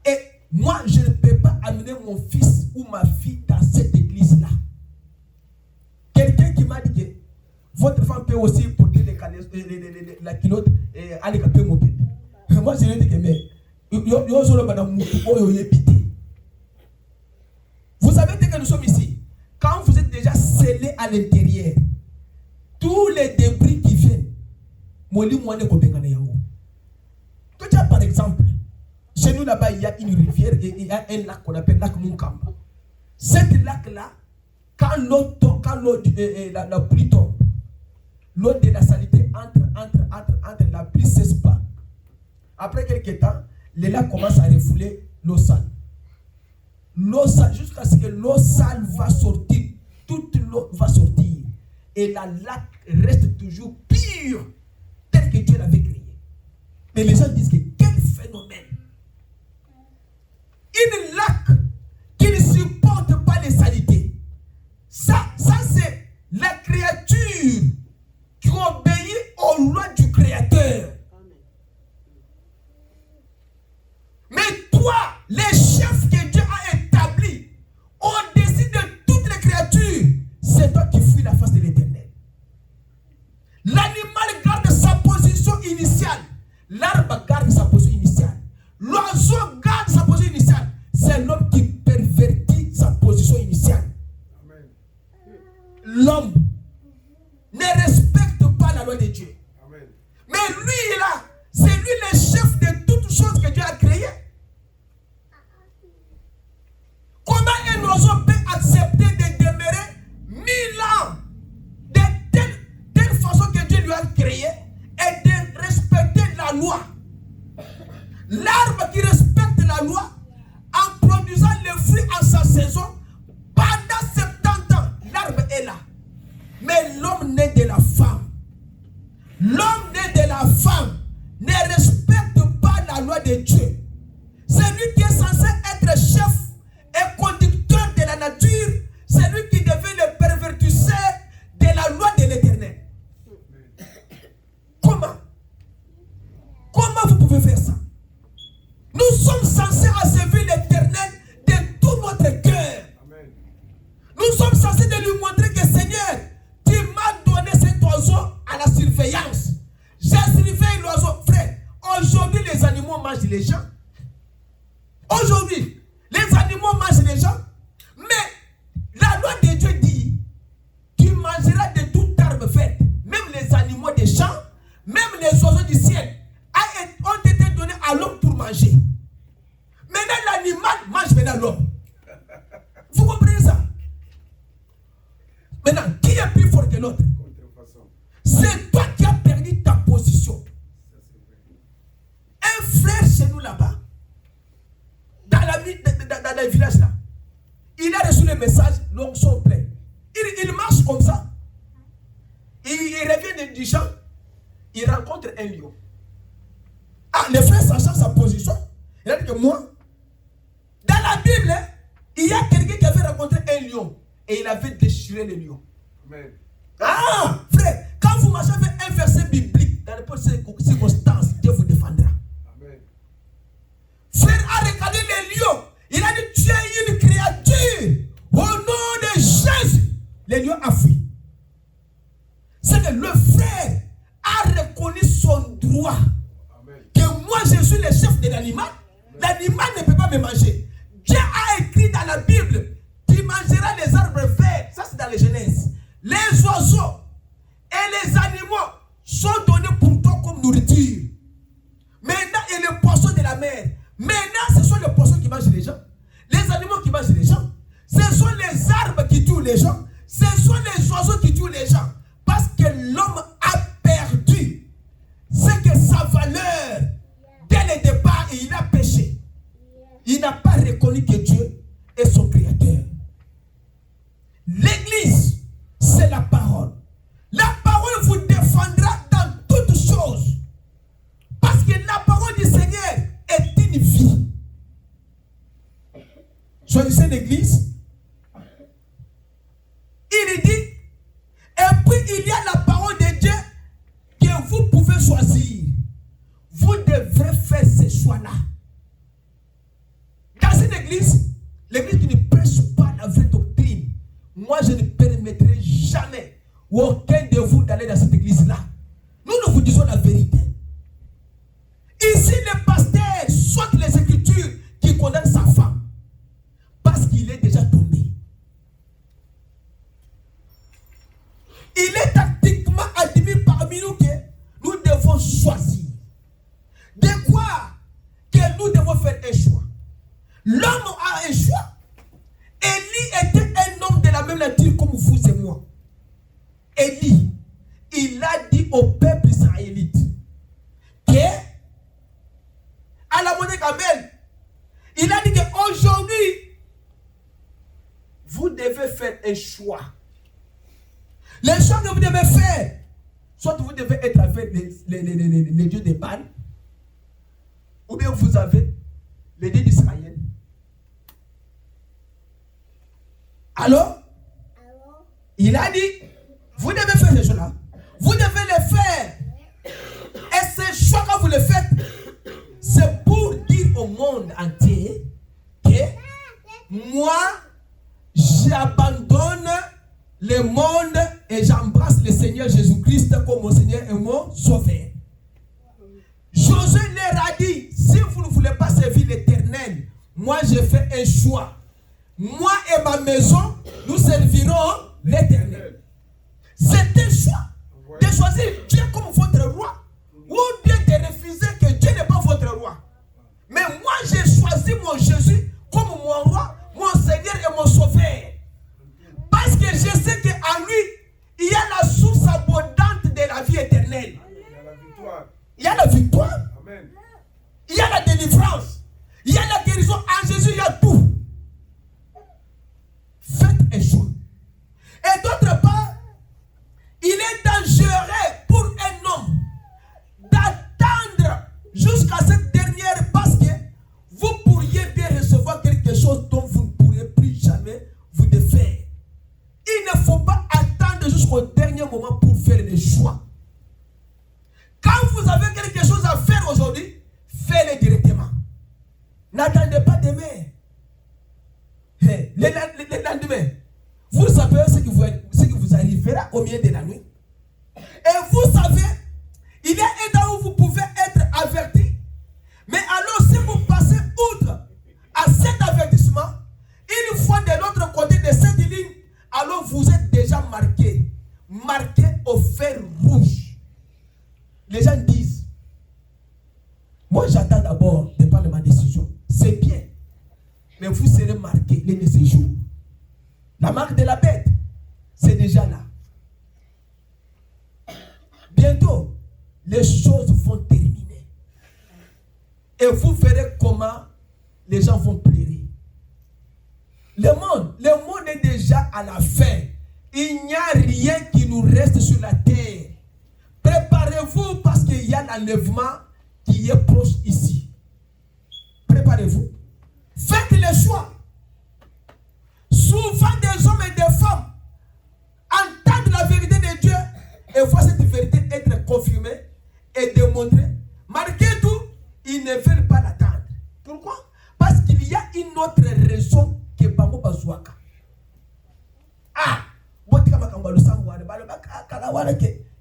Et moi, je ne peux pas amener mon fils ou ma fille dans cette église-là. Quelqu'un qui m'a dit que votre femme peut aussi porter la culotte et aller caper mon bébé. Moi, je lui ai dit que mais vous savez, dès que nous sommes ici, quand vous êtes déjà scellés à l'intérieur, tous les débris qui viennent, par exemple, chez nous là-bas, il y a une rivière et il y a un lac qu'on appelle lac Munkamba. Cet lac-là, quand la pluie tombe, l'eau de la saleté entre la pluie ne cesse pas. Après quelques temps, le lac commence à refouler l'eau sale. L'eau sale, jusqu'à ce que l'eau sale va sortir, toute l'eau va sortir. Et la lac reste toujours pure, tel que Dieu l'avait créé. Mais les gens disent que quel phénomène! Une lac qui ne supporte pas les saletés. Ça c'est la créature qui obéit aux lois du Créateur. Mais toi, les chefs que Dieu a établis au-dessus de toutes les créatures, c'est toi qui fuis la face de l'Éternel. L'animal garde sa position initiale. L'arbre garde sa position initiale. L'oiseau garde sa position initiale. C'est l'homme qui pervertit sa position initiale. Amen. L'homme ne respecte pas la loi de Dieu. Amen. Mais lui, là, c'est lui le chef de toutes choses que Dieu a créées. Comment un oiseau peut accepter de demeurer 1000 ans de loi. L'arbre qui respecte la loi, en produisant le fruit en sa saison, pendant 70 ans, l'arbre est là. Mais l'homme né de la femme, ne respecte pas la loi de Dieu. C'est lui qui est censé être chef et conducteur de la nature. C'est lui qui devient le pervertisseur de la loi de l'Éternel. Comment vous pouvez faire ça? Nous sommes censés servir l'Éternel de tout notre cœur. Nous sommes censés de lui montrer que Seigneur, tu m'as donné cet oiseau à la surveillance. J'ai surveillé l'oiseau. Frère, aujourd'hui les animaux mangent les gens. Aujourd'hui, les animaux mangent les gens. Mais la loi de Dieu dit, tu mangeras de tout arbre vert. Même les animaux des champs, même les oiseaux du ciel ont été donnés à l'homme pour manger. Maintenant l'animal mange maintenant l'homme. Vous comprenez ça? Maintenant, qui est plus fort que l'autre? C'est toi qui as perdu ta position. Un frère chez nous là-bas, dans le village là, il a reçu le message, l'onction plein. Il marche comme ça. Il revient du champ, il rencontre un lion. Ah, le frère, sachant sa position, il a dit que moi, dans la Bible, il y a quelqu'un qui avait rencontré un lion et il avait déchiré le lion. Amen. Ah, frère, quand vous marchez avec un verset biblique, dans les circonstances, Dieu vous défendra. Amen. Frère a regardé les lions. Il a dit, tu es une créature. Au nom de Jésus, le lion a fui. C'est que le frère a reconnu son droit. Amen. Que moi, je suis le chef de l'animal. L'animal ne peut pas me manger. Dieu a écrit dans la Bible, tu mangeras les arbres verts. Ça, c'est dans les Genèse. Les oiseaux et les animaux sont donnés pour toi comme nourriture. Maintenant, et les poissons de la mer. Maintenant, ce sont les poissons qui mangent les gens. Les animaux qui mangent les gens. Ce sont les arbres qui tuent les gens. Ce sont les oiseaux qui tuent les gens. Parce que l'homme a perdu ce que sa valeur dès le départ, et il a péché. Il n'a pas reconnu que Dieu est son créateur. L'église, c'est la parole. La parole vous défendra dans toutes choses. Parce que la parole du Seigneur est une vie. Choisissez l'église. Il dit, et puis il y a la parole de Dieu que vous pouvez choisir. Vous devrez faire ce choix-là. Dans cette église, l'église qui ne prêche pas la vraie doctrine, moi je ne permettrai jamais aucun de vous d'aller dans cette église-là. Nous vous disons la vérité. Ici, le pasteur saute les Écritures qui condamnent sa femme parce qu'il est déjà tombé. Il est tactiquement admis parmi nous que nous devons choisir. De quoi que nous devons faire un choix. L'homme a un choix. Élie était un homme de la même nature comme vous et moi. Élie, il a dit au peuple israélite que à la monnaie Kamel, il a dit qu'aujourd'hui, vous devez faire un choix. Les choix que vous devez faire, soit vous devez être avec les dieux des Baal, ou bien vous avez les dieux d'Israël. Alors, il a dit, vous devez faire ces choses-là. Vous devez les faire. Et ces choix que vous les faites, c'est pour dire au monde entier que moi, j'abandonne le monde et j'embrasse le Seigneur Jésus-Christ comme mon Seigneur et mon Sauveur. Josué leur a dit, si vous ne voulez pas servir l'Éternel, moi je fais un choix. Moi et ma maison, nous servirons l'Éternel. C'est un choix de choisir Dieu comme votre roi ou bien de refuser que Dieu n'est pas votre roi. Mais moi j'ai choisi mon Jésus comme mon roi, mon Seigneur et mon Sauveur. Parce que je sais qu'en lui, il y a la source abondante de la vie éternelle. Il y a la victoire. il y a la délivrance, il y a la guérison. En Jésus, il y a tout. Faites un choix. Et d'autre part, il est dangereux pour un homme d'attendre jusqu'à cette dernière, parce que vous pourriez bien recevoir quelque chose dont vous ne pourrez plus jamais vous défaire. Il ne faut pas attendre jusqu'au dernier moment pour faire les choix. Quand vous avez quelque chose à faire aujourd'hui, faites-le directement. N'attendez pas demain. Le lendemain, vous savez ce qui vous arrivera au milieu de la nuit. Et vous savez, il y a un temps où vous pouvez être averti. Mais alors, si vous passez outre à cet avertissement, une fois de l'autre côté de cette ligne, alors vous êtes déjà marqué au fer rouge. Les gens disent, moi j'attends d'abord de prendre ma décision. C'est bien, mais vous serez marqué l'un de ces jours. La marque de la bête, c'est déjà là. Bientôt, les choses vont terminer. Et vous verrez comment les gens vont pleurer. Le monde est déjà à la fin. Il n'y a rien qui nous reste sur la terre. Préparez-vous parce qu'il y a l'enlèvement qui est proche ici. Préparez-vous. Faites les choix. Souvent des hommes et des femmes entendent la vérité de Dieu et voient cette vérité être confirmée et démontrée. Malgré tout, ils ne veulent pas l'attendre. Pourquoi? Parce qu'il y a une autre raison que Bango Bazouaka. Ah!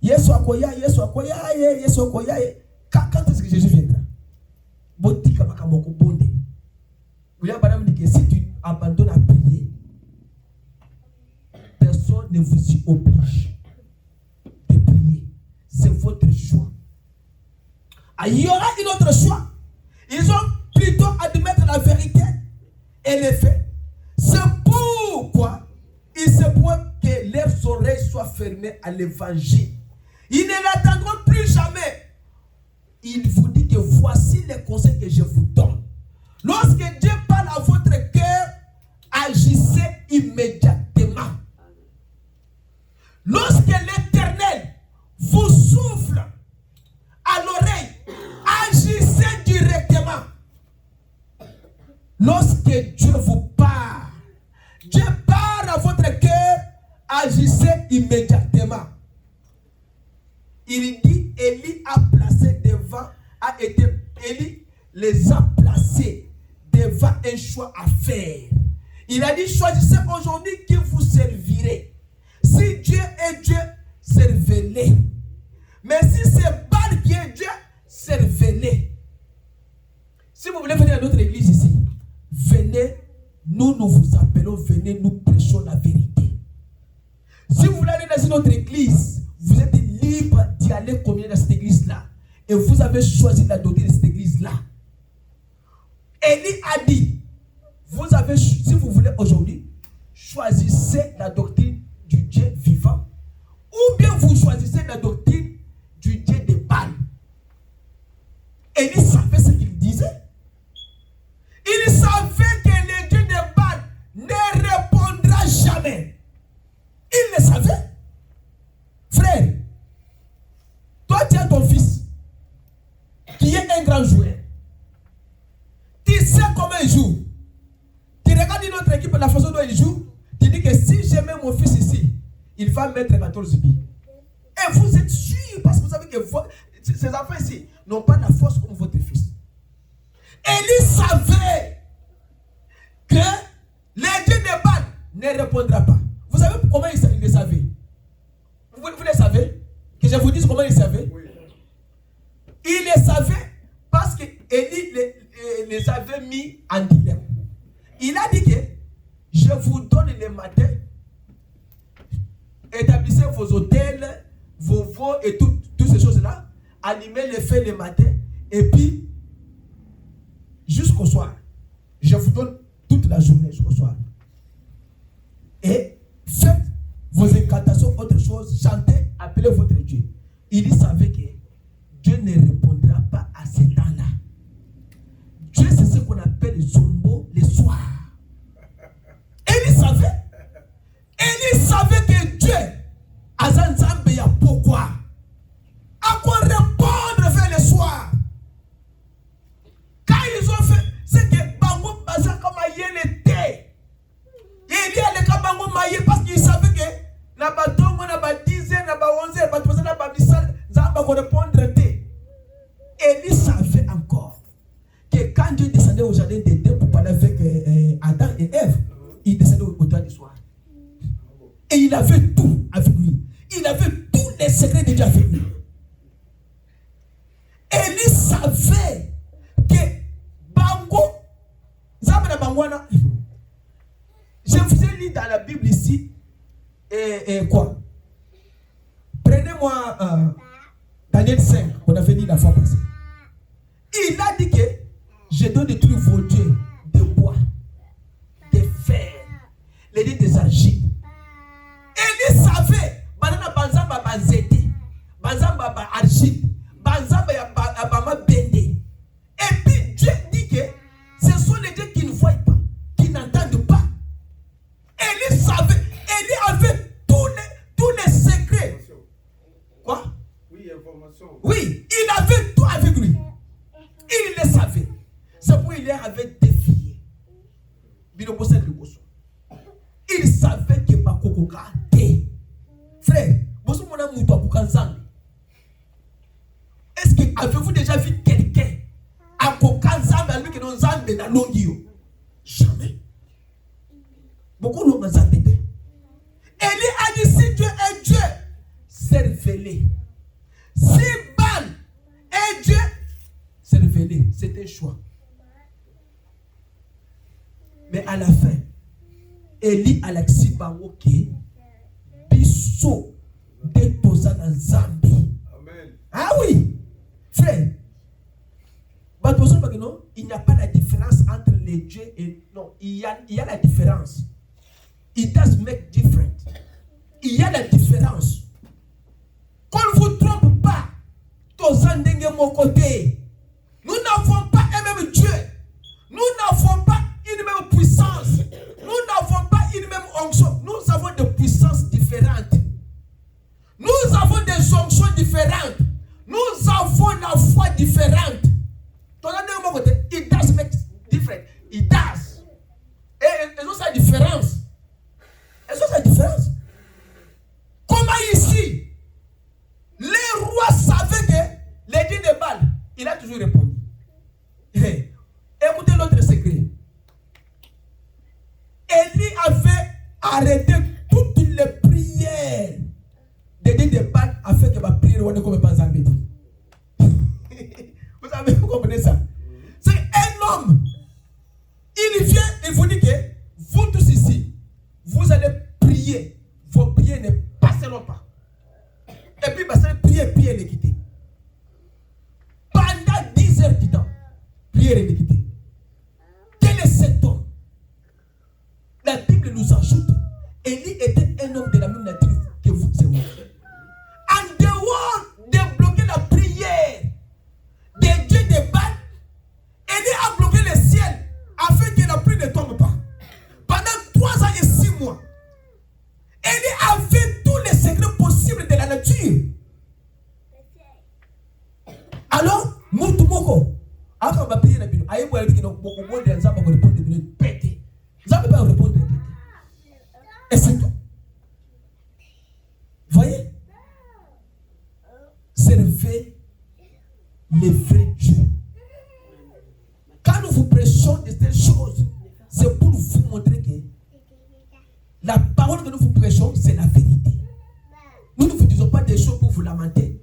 Yesu akoya. Quand est-ce que Jésus viendra? William Branham dit que si tu abandonnes à prier, personne ne vous y oblige de prier. C'est votre choix. Ah, il y aura une autre choix. Ils ont plutôt admettre la vérité et les faits. C'est pourquoi il se pourrait que leurs oreilles soient fermées à l'évangile. Ils ne l'attendront plus jamais. Il vous dit que voici les conseils que je vous donne. Lorsque Dieu parle à votre cœur, agissez immédiatement. Lorsque l'Éternel vous souffle à l'oreille, agissez directement. Lorsque Dieu vous parle, Dieu parle à votre cœur, agissez immédiatement. Il dit, Élie les a placés devant un choix à faire. Il a dit, choisissez aujourd'hui qui vous servirez. Si Dieu est Dieu, servez-le. Mais si c'est Baal qui est Dieu, servez-le. Si vous voulez venir à notre église ici, venez, nous vous appelons, venez, nous prêchons la vérité. Si vous voulez aller dans une autre église, vous êtes libre d'y aller combien dans cette église-là. Et vous avez choisi la doctrine de cette église-là. Élie a dit, si vous voulez aujourd'hui, choisissez la doctrine du Dieu vivant, ou bien vous choisissez la doctrine du Dieu de Baal. Élie savait ce qu'il disait. Il savait que le Dieu de Baal ne répondra jamais. Il le savait. Frère, toi tu as ton fils qui est un grand joueur. Tu sais comment il joue. Tu regardes notre équipe, la façon dont il joue. Tu dis que si je mets mon fils ici, il va mettre 14 buts. Et vous êtes sûr, parce que vous savez que ces enfants ici n'ont pas la force comme votre fils. Élie savait que le Dieu de Baal ne répondra pas. Vous savez comment il le savait? Vous le savez? Que je vous dise comment il savait? Oui. Il le savait parce que Élie les avait mis en dilemme. Il a dit que je vous donne le matin, établissez vos hôtels, vos veaux et toutes ces choses-là, allumez les feux le matin, et puis jusqu'au soir. Je vous donne toute la journée jusqu'au soir. Et faites vos incantations, autre chose, chantez, appelez votre Dieu. Il savait que Dieu ne répondra pas à ce temps-là. appelle Zombo le soir. Élie savait que Dieu Azanzambe ya pourquoi. À quoi répondre vers le soir? Quand ils ont fait, c'est que Bango Baza comme aïe l'était. Il y a les Kabango maïe parce qu'ils savaient que la bâton, on a 10 ans, on a 11 ans, on a 10 ans, Zamba va répondre. Élie savait encore que quand Dieu descendait au jardin d'Éden pour parler avec Adam et Ève, il descendait au temps du soir. Et il avait tout avec lui. Il avait tous les secrets de Dieu avec lui. Élie savait que Bango, Zambana Bangwana, je vous ai lu dans la Bible ici, quoi? Prenez-moi Daniel 5, qu'on avait dit la fois passée. Il a dit que je dois détruire vos dieux de bois, de fer, les dieux des argiles. Élie savait, banana banzamba banzete, banzamba ba argile, banzamba ya bama bende. Et puis Dieu dit que ce sont les dieux qui ne voient pas, qui n'entendent pas. Élie savait, Élie avait tous les secrets. Quoi? Oui, il avait tout avec lui. Il le savait. C'est pourquoi il avait défié. Il savait que Bakokoka était. Frère, est-ce que avez-vous déjà vu quelqu'un à Kokanzambe à lui qui nous a dans l'ongio? Jamais. Beaucoup l'ont été. Élie a dit si Dieu est Dieu, servez-le. Si Baal est Dieu, servez-le. C'est un choix. Mais à la fin, Élie Alexis Bawoke, Bisso de Tosa dans Zambie. Ah oui, frère. Il n'y a pas la différence entre les dieux et non. Il y a la différence. It does make different. Il y a la différence. Qu'on ne vous trompe pas. Tosa ndenge mon côté. Nous n'avons pas un même Dieu. Nous n'avons pas une même puissance. Nous n'avons pas une même onction. Nous avons des puissances différentes. Nous avons des onctions différentes. Nous avons la foi différente. It does make different. It does. Et c'est la différence. Et c'est la différence. Comment ici, les rois savaient que les dieux de Baal, il a toujours répondu. Écoutez l'autre secret. Élie avait arrêté toutes les prières des dieux de Baal afin que ma prière ne soit pas embêtée. Vous comprenez ça? C'est un homme. Il vient et vous dit que vous tous ici, vous allez prier. Vos prières ne passeront pas. Et puis, vous allez prier les quitter. Pendant 10 heures du temps, prière et les quitter. Quel est cet homme? La Bible nous ajoute, Élie était un homme de la même nature que vous et moi. En dehors de bloquer la prière des dieux de Baal, Élie a bloqué le ciel afin que la pluie ne tombe pas. Pendant 3 ans et 6 mois, Élie avait tous les secrets possibles de la nature. Alors, Moutoumoko, quand on va prier la Bible, aïe, vous allez dire que beaucoup de gens vont répondre de minutes pété. Vous n'avez pas répondre de pété. Et c'est tout. Voyez? Servez les vrais dieux. Quand nous vous prêchons de telles choses, c'est pour vous montrer que la parole que nous vous prêchons, c'est la vérité. Nous ne vous disons pas des choses pour vous lamenter.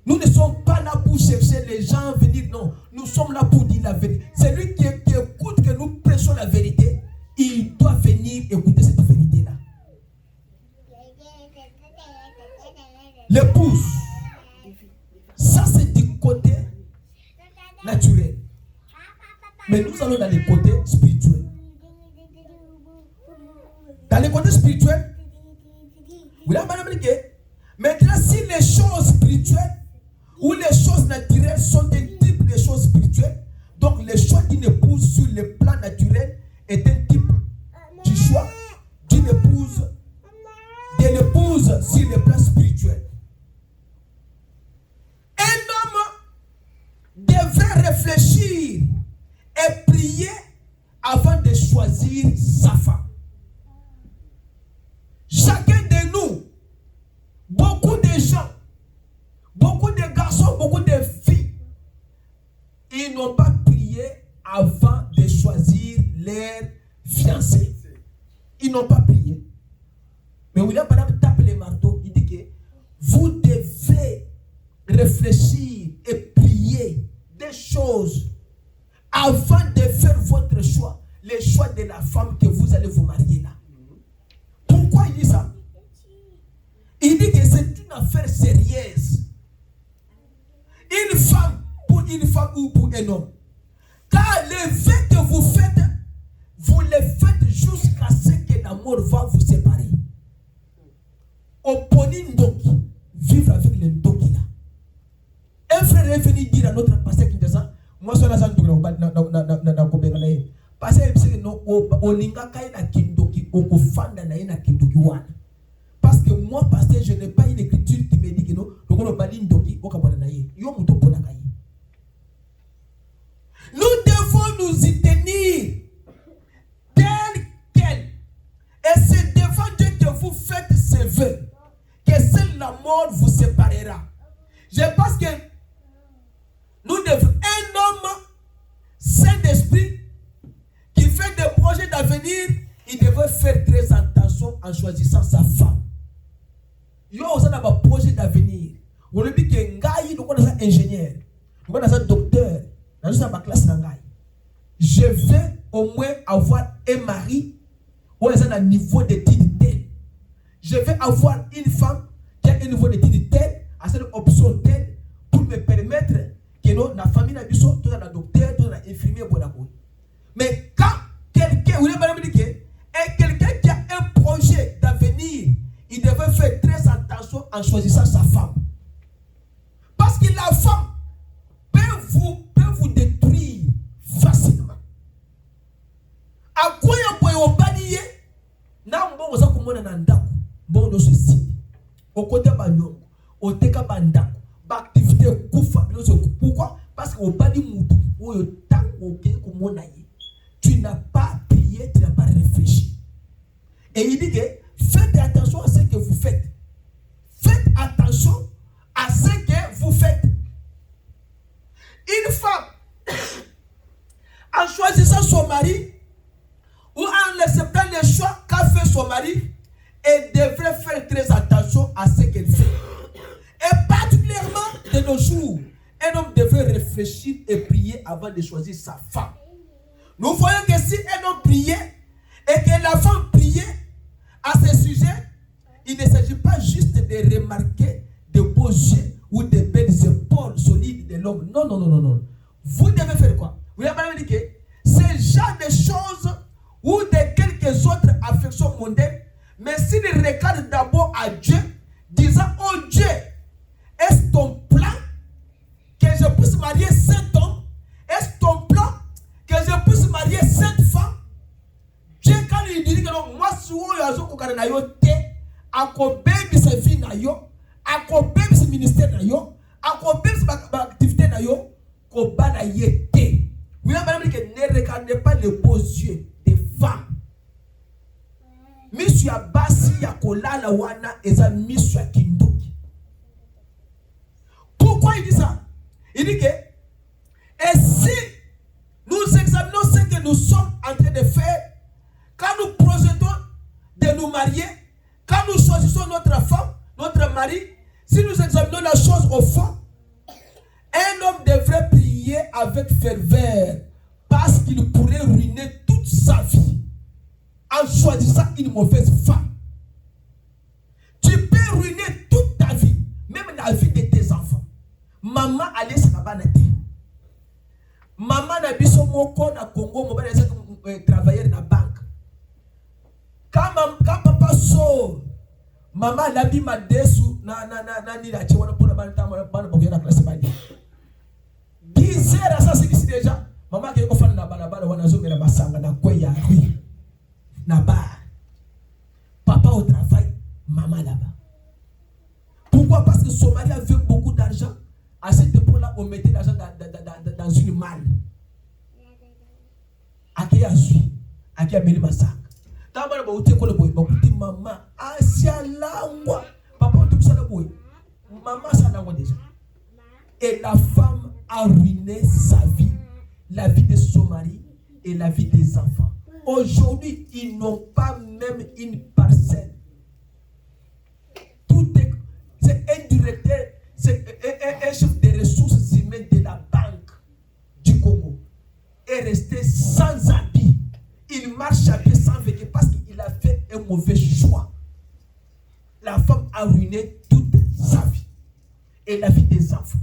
Nous ne sommes pas là pour chercher les gens à venir, non. Nous sommes là pour dire la vérité. C'est lui qui écoute que nous prêchons la vérité. Il doit venir écouter cette vérité-là. L'épouse, ça c'est du côté naturel. Mais nous allons dans les côtés spirituels. Dans les côtés spirituels, vous l'avez expliqué. Maintenant, si les choses spirituelles ou les choses naturelles sont des types de choses spirituelles, donc les choix d'une épouse sur le plan naturel est un type du choix d'une épouse, de l'épouse sur le plan spirituel. Un homme devrait réfléchir et prier avant de choisir sa femme. Chacun de nous, beaucoup de gens, beaucoup de garçons, beaucoup de filles, ils n'ont pas prié avant de choisir leur fiancé. Ils n'ont pas prié. Mais William Branham tape le marteau, il dit que vous devez réfléchir et prier des choses avant de faire votre choix, le choix de la femme que vous allez vous marier là. Pourquoi il dit ça? Il dit que c'est une affaire sérieuse. Une femme pour une femme ou pour un homme. Car le vœu que vous faites, vous le faites jusqu'à ce que la mort va vous séparer. Opponer Ndoki, vivre avec le Ndoki là. Un frère est venu dire à notre pasteur qui dit ça, moi je suis là, parce que parce que moi, pasteur, je n'ai pas une écriture qui me dit que non, nous devons nous y tenir tel quel. Et c'est devant Dieu que vous faites ce vœu, que seule la mort vous séparera. Je pense que nous devons, un homme saint d'esprit qui fait des projets d'avenir, il devrait faire très attention en choisissant sa femme. Il y a aussi un projet d'avenir. On dit que Ngaï, nous sommes ingénieur, nous sommes docteur, nous sommes en classe Ngaï. Je vais au moins avoir un mari où il y a un niveau d'études tel. Je vais avoir une femme qui a un niveau d'études tel, à cette option telle, pour me permettre que la famille n'a pas besoin de la docteur, de l'infirmier. Mais quand quelqu'un, vous voulez dire que quelqu'un qui a un projet d'avenir, il devrait faire très attention en choisissant sa femme. Parce que la femme peut vous détruire facilement. À quoi il y a un badier, n'a bon ça comme on a un dako, bon de ceci. Au côté banyo, au teka bandako, activité koufa, pourquoi? Parce qu'au badi moutou, au temps au pays comme on a eu, tu n'as pas prié, tu n'as pas réfléchi. Et il dit que faites attention à ce que vous faites. Faites attention à ce que vous faites. Une femme, en choisissant son mari, ou en acceptant les choix qu'a fait son mari, elle devrait faire très attention à ce qu'elle fait. Et particulièrement de nos jours, un homme devrait réfléchir et prier avant de choisir sa femme. Nous voyons que si un homme priait et que la femme priait à ce sujet, il ne s'agit pas juste de remarquer de beaux yeux ou de belles épaules solides de l'homme. Non, non, non, non, non. Vous devez faire quoi? Vous avez dit que c'est genre de choses ou de quelques autres affections mondaines, mais s'il regarde d'abord à Dieu, disant, oh Dieu, est-ce ton plan que je puisse marier cet homme? Est-ce ton plan que je puisse marier cette femme? Dieu, quand il dit que non, moi, si je suis akobebi sa vie na yo, akobebi sa ministère na yo, akobebi sa activité na yo, kobana yete. Vous avez dit que ne regardez pas les beaux yeux des femmes. Monsieur Abasi yakolala wana eza monsieur Kindoki. Pourquoi il dit ça? Il dit que et si nous examinons ce que nous sommes en train de faire, quand nous projetons de nous marier, quand nous choisissons notre femme, notre mari, si nous examinons la chose au fond, un homme devrait prier avec ferveur parce qu'il pourrait ruiner toute sa vie en choisissant une mauvaise femme. Tu peux ruiner toute ta vie, même la vie de tes enfants. Maman allait se rabattre. Maman n'a pas moko na Congo, mon père travailleur dans la banque. Quand papa sort, maman l'a mis ma dessous, ni la tchéwana pour la banque, na classe bani. 10 heures à ça, c'est déjà. Maman qui est au fond de la balabala, on a zoomé masanga na kwe ya rue, na bar. Papa au travail, maman là-bas. Pourquoi? Parce que son mari avait beaucoup d'argent. À cette époque-là, on mettait l'argent dans une malle. À qui a su? À qui a mis le massacre? Maman, papa, tout ça, maman, ça l'a déjà. Et la femme a ruiné sa vie, la vie de son mari et la vie des enfants. Aujourd'hui, ils n'ont pas même une parcelle. Tout est, c'est un directeur, c'est un chef des ressources humaines de la banque du Congo. Est resté sans habit. Il marche à pied sans véhicule parce qu'il a fait un mauvais choix. La femme a ruiné toute sa vie et la vie des enfants.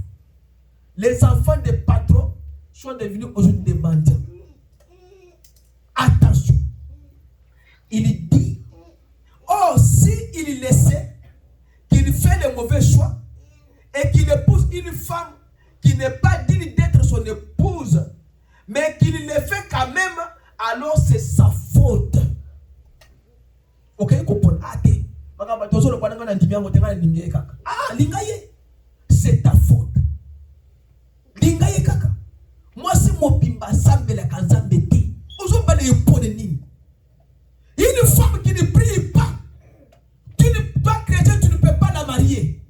Les enfants des patrons sont devenus aujourd'hui des mendiants. Attention. Il dit, oh, si il laissait qu'il fait le mauvais choix et qu'il épouse une femme qui n'est pas digne d'être son épouse, mais qu'il le fait quand même, alors c'est sa faute. Ok, c'est ta faute. Lingaye kaka. Moi si mon bimba sambe la kanzambe te. Ozo bale yopo de nini. Une femme qui ne prie pas. Tu n'es pas chrétien, tu ne peux pas la marier.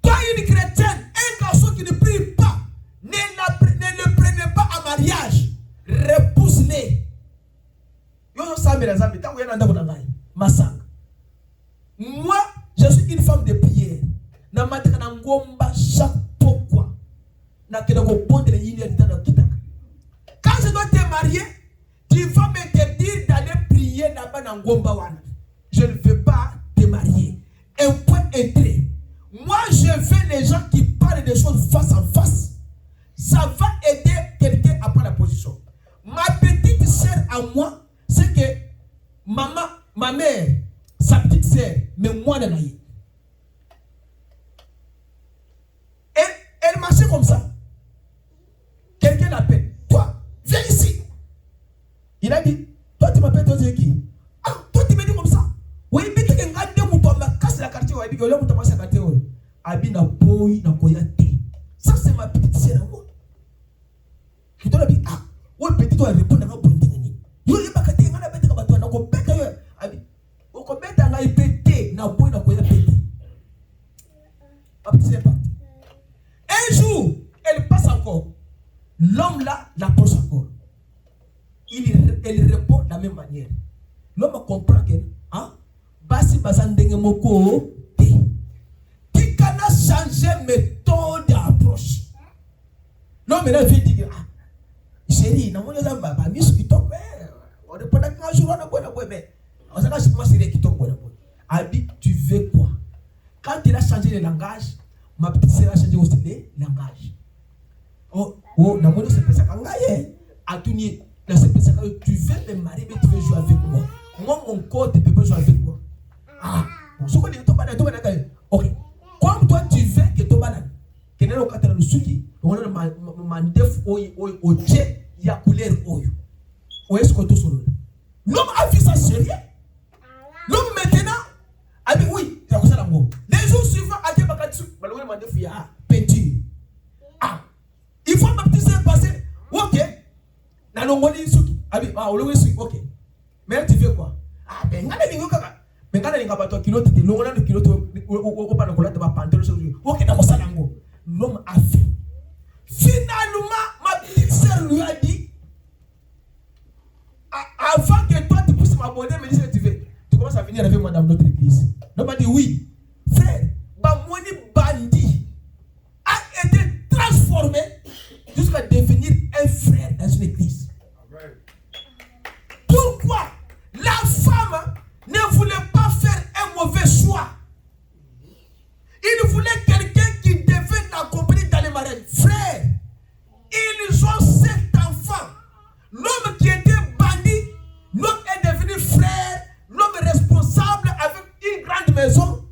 Toi une chrétienne, un garçon qui ne prie pas, ne le prenez pas en mariage. Repousse-les. Yo sambe la zambe. Tango yana ndako na ngai. Masanga. Moi, je suis une femme de prière. Na mataka na ngomba chaque pourquoi. Quand je dois te marier, tu vas m'interdire d'aller prier là-bas dans Gombawana. Je ne veux pas te marier. Un point entré. Moi, je veux les gens qui parlent des choses face en face. Ça va aider quelqu'un à prendre la position. Ma petite sœur à moi, c'est que maman, ma mère, sa petite sœur, mais moi, elle marchait comme ça. Quelqu'un l'appelle. Toi, viens ici. Il a dit, toi tu m'appelles toi qui? Ah, toi tu me dis comme ça. Oui, mais tu casse la quartier. Il dit, Abi na boy na koyate. Ça c'est ma petite sœur à moi. Je te dis, ah, oui, petit toi répond à ma bonne dingani. Yo, il m'a caté, il m'a bête à bateau, na ko bête yo. Abi, o ko bête na ipete na boy na koyate. Ma petite sœur partie. Un jour, elle passe encore. L'homme là l'approche encore. Elle répond de la même manière. L'homme comprend que basi bazandenge moko te. Qui kana changer méthode d'approche. L'homme là vient dire chérie, na mona za baba misu kitoko. On répond à un jour na bona boy mais on s'en cache moi c'est kitoko bona boy. Abi tu veux quoi? Quand il a changé le langage, ma petite sœur a changé aussi le langage. Oh, na mona c'est ça kangaye. Atuni na c'est ça que tu veux me marier mais tu veux jouer avec moi. Moi mon corps tu peux pas jouer avec moi. Ah, ce qu'on dit to bana OK. Comme toi tu veux que to bana que na lokata na suki, on a mandef o tche ya couleur oyo. Ou est-ce que tout solo? L'homme a vu ça sérieux. L'homme maintenant a dit oui, c'est comme ça l'amour. Les jours suivants a dit bakatsu, balou mandef ya peinture. Ah, il faut ma petite sœur passer. OK. Na longoli suki. Abi, olowe suki. OK. Mais tu veux quoi? Ah, ben ngana ningo kaka. Mais ngana ninga bato kilote de longola de kilote au pana kola de ba pantalon sur. OK, na kosala ngo. L'homme a fait. Finalement, ma petite sœur lui a dit avant que toi tu puisses m'aborder, me dis ce que tu veux. Tu commences à venir avec moi dans notre église. L'homme a dit oui. Frère, Bamoni bandit a été transformé jusqu'à devenir un frère dans une église. Pourquoi la femme ne voulait pas faire un mauvais choix? Il voulait quelqu'un qui devait l'accompagner dans les mariages. Frère, ils ont 7 enfants. L'homme qui était bandit, l'homme est devenu frère, l'homme responsable avec une grande maison.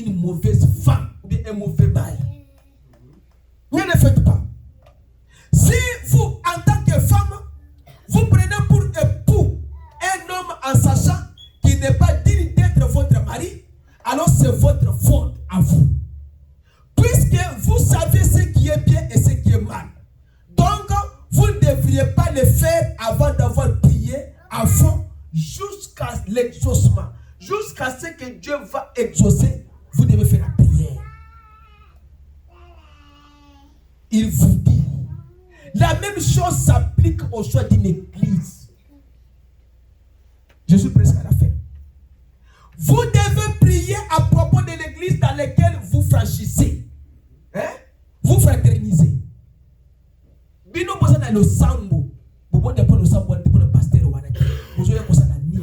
une mauvaise femme ou bien un mauvais mari. Ne le faites pas. Si vous, en tant que femme, vous prenez pour époux un homme en sachant qu'il n'est pas digne d'être votre mari, alors c'est votre faute à vous. Puisque vous savez ce qui est bien et ce qui est mal. Donc, vous ne devriez pas le faire avant d'avoir prié à fond jusqu'à l'exaucement. Jusqu'à ce que Dieu va exaucer, vous devez faire la prière. Il vous dit, la même chose s'applique au choix d'une église. Je suis presque à la fin. Vous devez prier à propos de l'église dans laquelle vous franchissez. Vous fraternisez. Bino bosa na losambo. Bobo de pour losambo pour le pasteur wanaki. Bozo ya kosa na ni.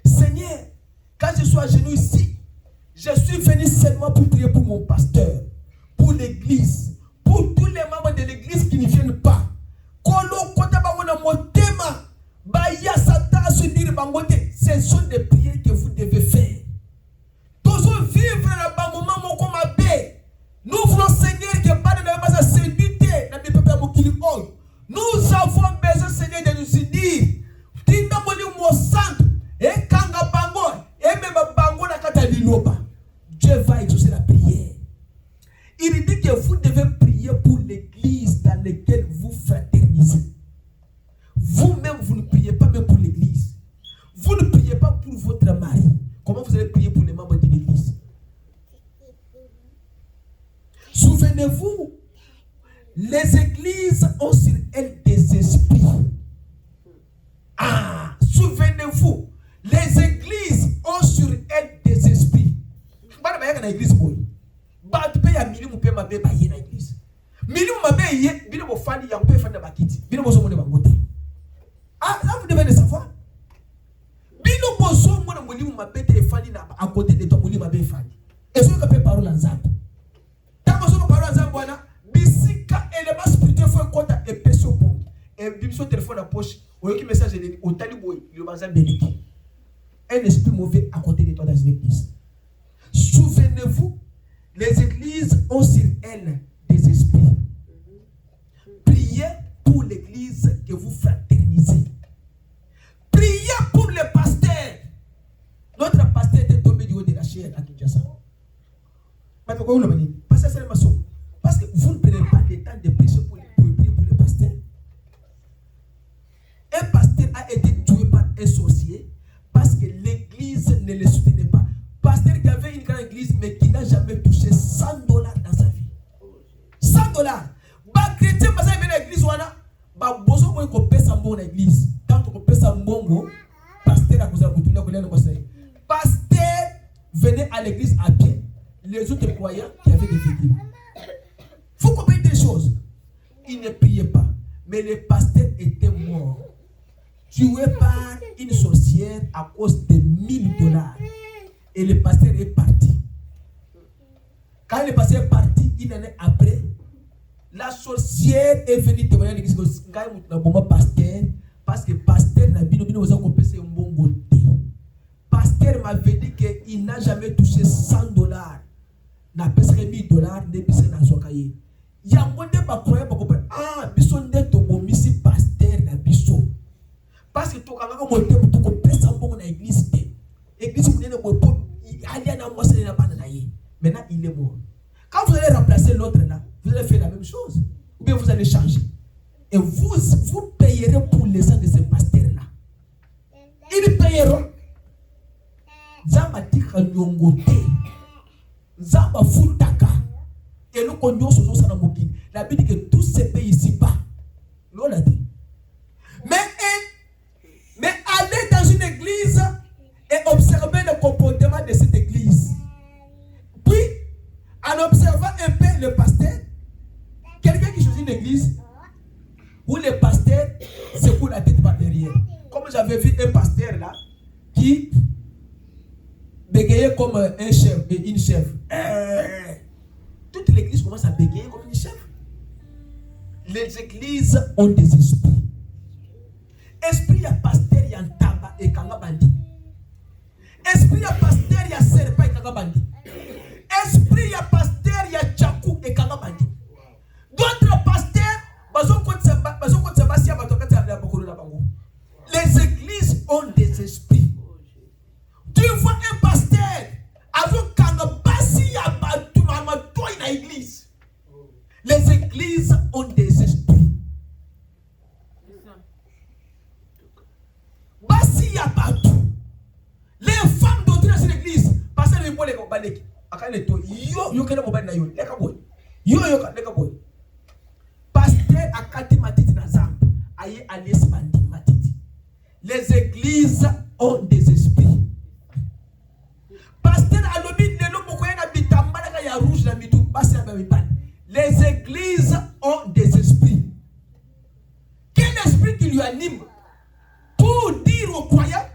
Seigneur, quand je suis à genoux ici, je suis venu seulement pour prier pour mon pasteur, pour l'église, pour tous les membres de l'église qui ne viennent pas. Kolo kota ba wona motema. Ba ya sata se dire bangote. Ce sont des prières que vous devez faire. Toujours vivre la ba moment moko mabe. Nous voulons, Seigneur, que pas de la base à séduire dans les peuples mokili oy. Nous avons besoin, Seigneur, de nous unir. Tinda moni mo santo et kanga bango et même bango na kata liloba. Dieu va exaucer la prière. Il dit que vous devez prier pour l'église dans laquelle vous fraternisez. Vous-même, vous ne priez pas même pour l'église. Vous ne priez pas pour votre mari. Comment vous allez prier pour les membres de l'église? Souvenez-vous, les églises ont sur elles des esprits. Ah, souvenez-vous, les églises ont sur elles des esprits. Bana bayaka na église boy. Ba tu pe ya milimu pe mabe ba ye na église. Milimu mabe ye, bino bo fani ya pe fani ba kiti. Bino bo so mone ba ngote. Ah, là vous devez le savoir. Bino bo so mone milimu mabe te fani na à côté de toi milimu mabe fani. Et ce que peut parler en zap. Tant que so parole en zap bwana, bisika élément spirituel faut compta et peso bon. Et bimso téléphone à poche, ou qui message de au tali boy, le bazar bénéfique. Un esprit mauvais à côté de toi dans une église. Souvenez-vous, les églises ont sur elles des esprits. Priez pour l'église que vous fraternisez. Priez pour le pasteur. Notre pasteur était tombé du haut de la chair à Kinshasa. Parce que vous le dites, parce que vous ne prenez pas le temps de prier pour le pasteur. Un pasteur a été tué par un sorcier parce que l'église ne le soutenait pas. Pasteur qui avait une grande église mais qui n'a jamais touché $100 dans sa vie. $100. Bah chrétien parce qu'il vient à l'église voilà, bah bozo moi qu'on paie sans bon l'église. Quand on paie sans bon, pasteur a causé la continuer à connaître le conseil. Pasteur venait à l'église à pied. Les autres croyants qui avaient des véhicules. Faut comprendre des choses. Il ne priait pas, mais le pasteur était mort, tué par une sorcière à cause de $1000. Et le pasteur est parti. Quand le pasteur est parti, une année après, la sorcière est venue témoigner à l'église pasteur parce que pasteur n'a pas bon. Pasteur m'avait dit qu'il n'a jamais touché $100. N'a pas $1000 de piscine dans son cahier. Il y a un monde qui croit que ah, bison de tobo misi pasteur na biso. Parce que toi quand on monte pour que personne bon dans l'église. L'église vous n'êtes pas maintenant il est mort. Quand vous allez remplacer l'autre là, vous allez faire la même chose. Ou bien vous allez changer. Et vous payerez pour les ans de ces pasteurs là. Ils payeront. Zamba tika nyongote. Zamba futaka. Et nous connaissons ce sana mokini. La Bible dit que tous ces pays ici-bas. L'on l'a dit. Mais aller dans une église et observer le comportement de cette église. Puis, en observant un peu le pasteur, quelqu'un qui choisit une église où le pasteur secoue la tête par derrière. Comme j'avais vu un pasteur là qui bégayait comme un chef et une chef. Toute l'église commence à bégayer comme une chef. Les églises ont des esprits. Esprit à pasteur, il y a un tabac et kanga bandi. Esprit à pasteur, il y a serpent et kanga kangabandi. Esprit ya pasteur ya chaku et kangabandi. D'autres pasteurs, les églises ont des esprits. Tu vois un pasteur avec kangabasi ya batu mamatoi na église. Les églises ont des esprits. Basi ya batu. Les femmes doctrines dans l'église, pasteur ne peut les combattre. Akane to yo kena mobali na yo leka boy. Yo leka boy. Pasteur akati matiti na zambe. Aye alies bandi matiti. Les églises ont des esprits. Pasteur alobi lelo bokoye na bitambala ka ya rouge na mitu basi ya bibani. Les églises ont des esprits. Quel esprit qui lui anime pour dire aux croyants,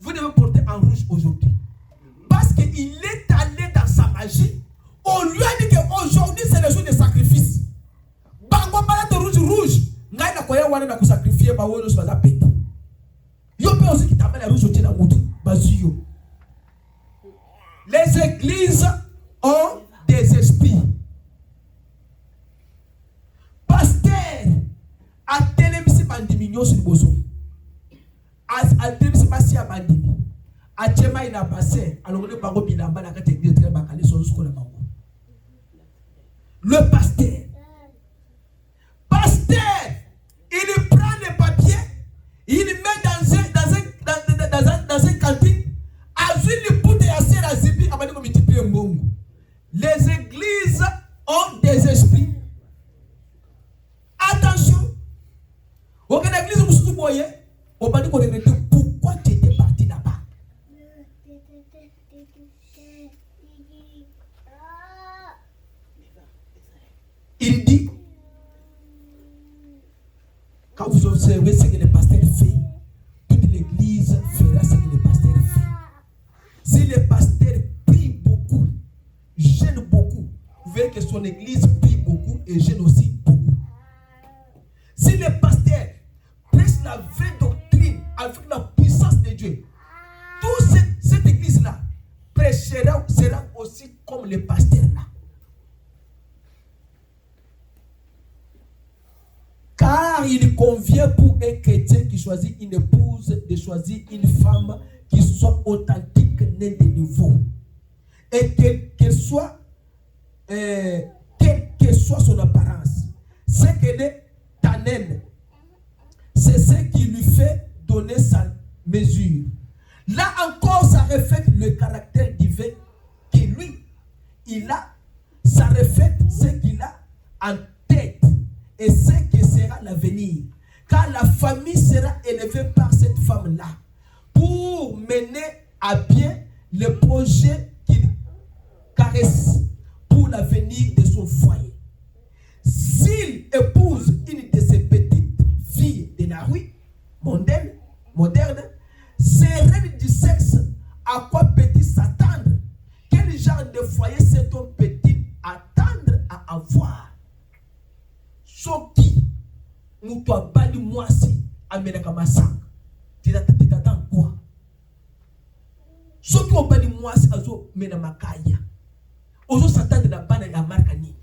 vous devez porter en rouge aujourd'hui. Parce qu'il est allé dans sa magie. On lui a dit qu'aujourd'hui c'est le jour de sacrifice. Bango balade rouge. Ngai na koya wana na ku sacrifier ba wono so za pete. Yo pe aussi qui t'amène la rouge au tina mutu bazuyo. Les églises ont des esprits. Pasteur a télévisé bandimi nyoso liboso. A télévisé basi ya bandimi. A chema ina passé alongole bango bilamba na kate église très bakale so ko la bango. Le pasteur, il prend les papiers, il met dans un cantine, les églises ont des esprits. Attention, aucune église vous se voyez, on va dire qu'on regrette pourquoi tu étais parti là-bas. Il dit, quand vous observez ce que le pasteur fait, toute l'église fera ce que le pasteur fait. Si le pasteur prie beaucoup, gêne beaucoup, vous verrez que son église prie beaucoup et gêne aussi beaucoup. Si le pasteur prêche la vraie doctrine avec la puissance de Dieu, toute cette église-là prêchera, sera aussi comme le pasteur là. Car il convient pour un chrétien qui choisit une épouse de choisir une femme qui soit authentique, née de nouveau. Et quelle que soit son apparence, ce qu'elle est tannelle, c'est ce qui lui fait donner sa mesure. Là encore, ça reflète le caractère divin que lui, il a. Ça reflète ce qu'il a en tête et ce que sera l'avenir. Car la famille sera élevée par cette femme-là pour mener à bien le projet qu'il caresse pour l'avenir de son foyer. S'il épouse une de ces petites filles de la rue moderne, ces reines du sexe, à quoi peut-il s'attendre? Quel genre de foyer cet homme peut-il attendre à avoir? Soki, nous toi bali mwasi amena kama sang. Tu t'attends quoi? Soki o bali mwasi azo mena makaya. Ozo s'attendre na bana ya marka ni.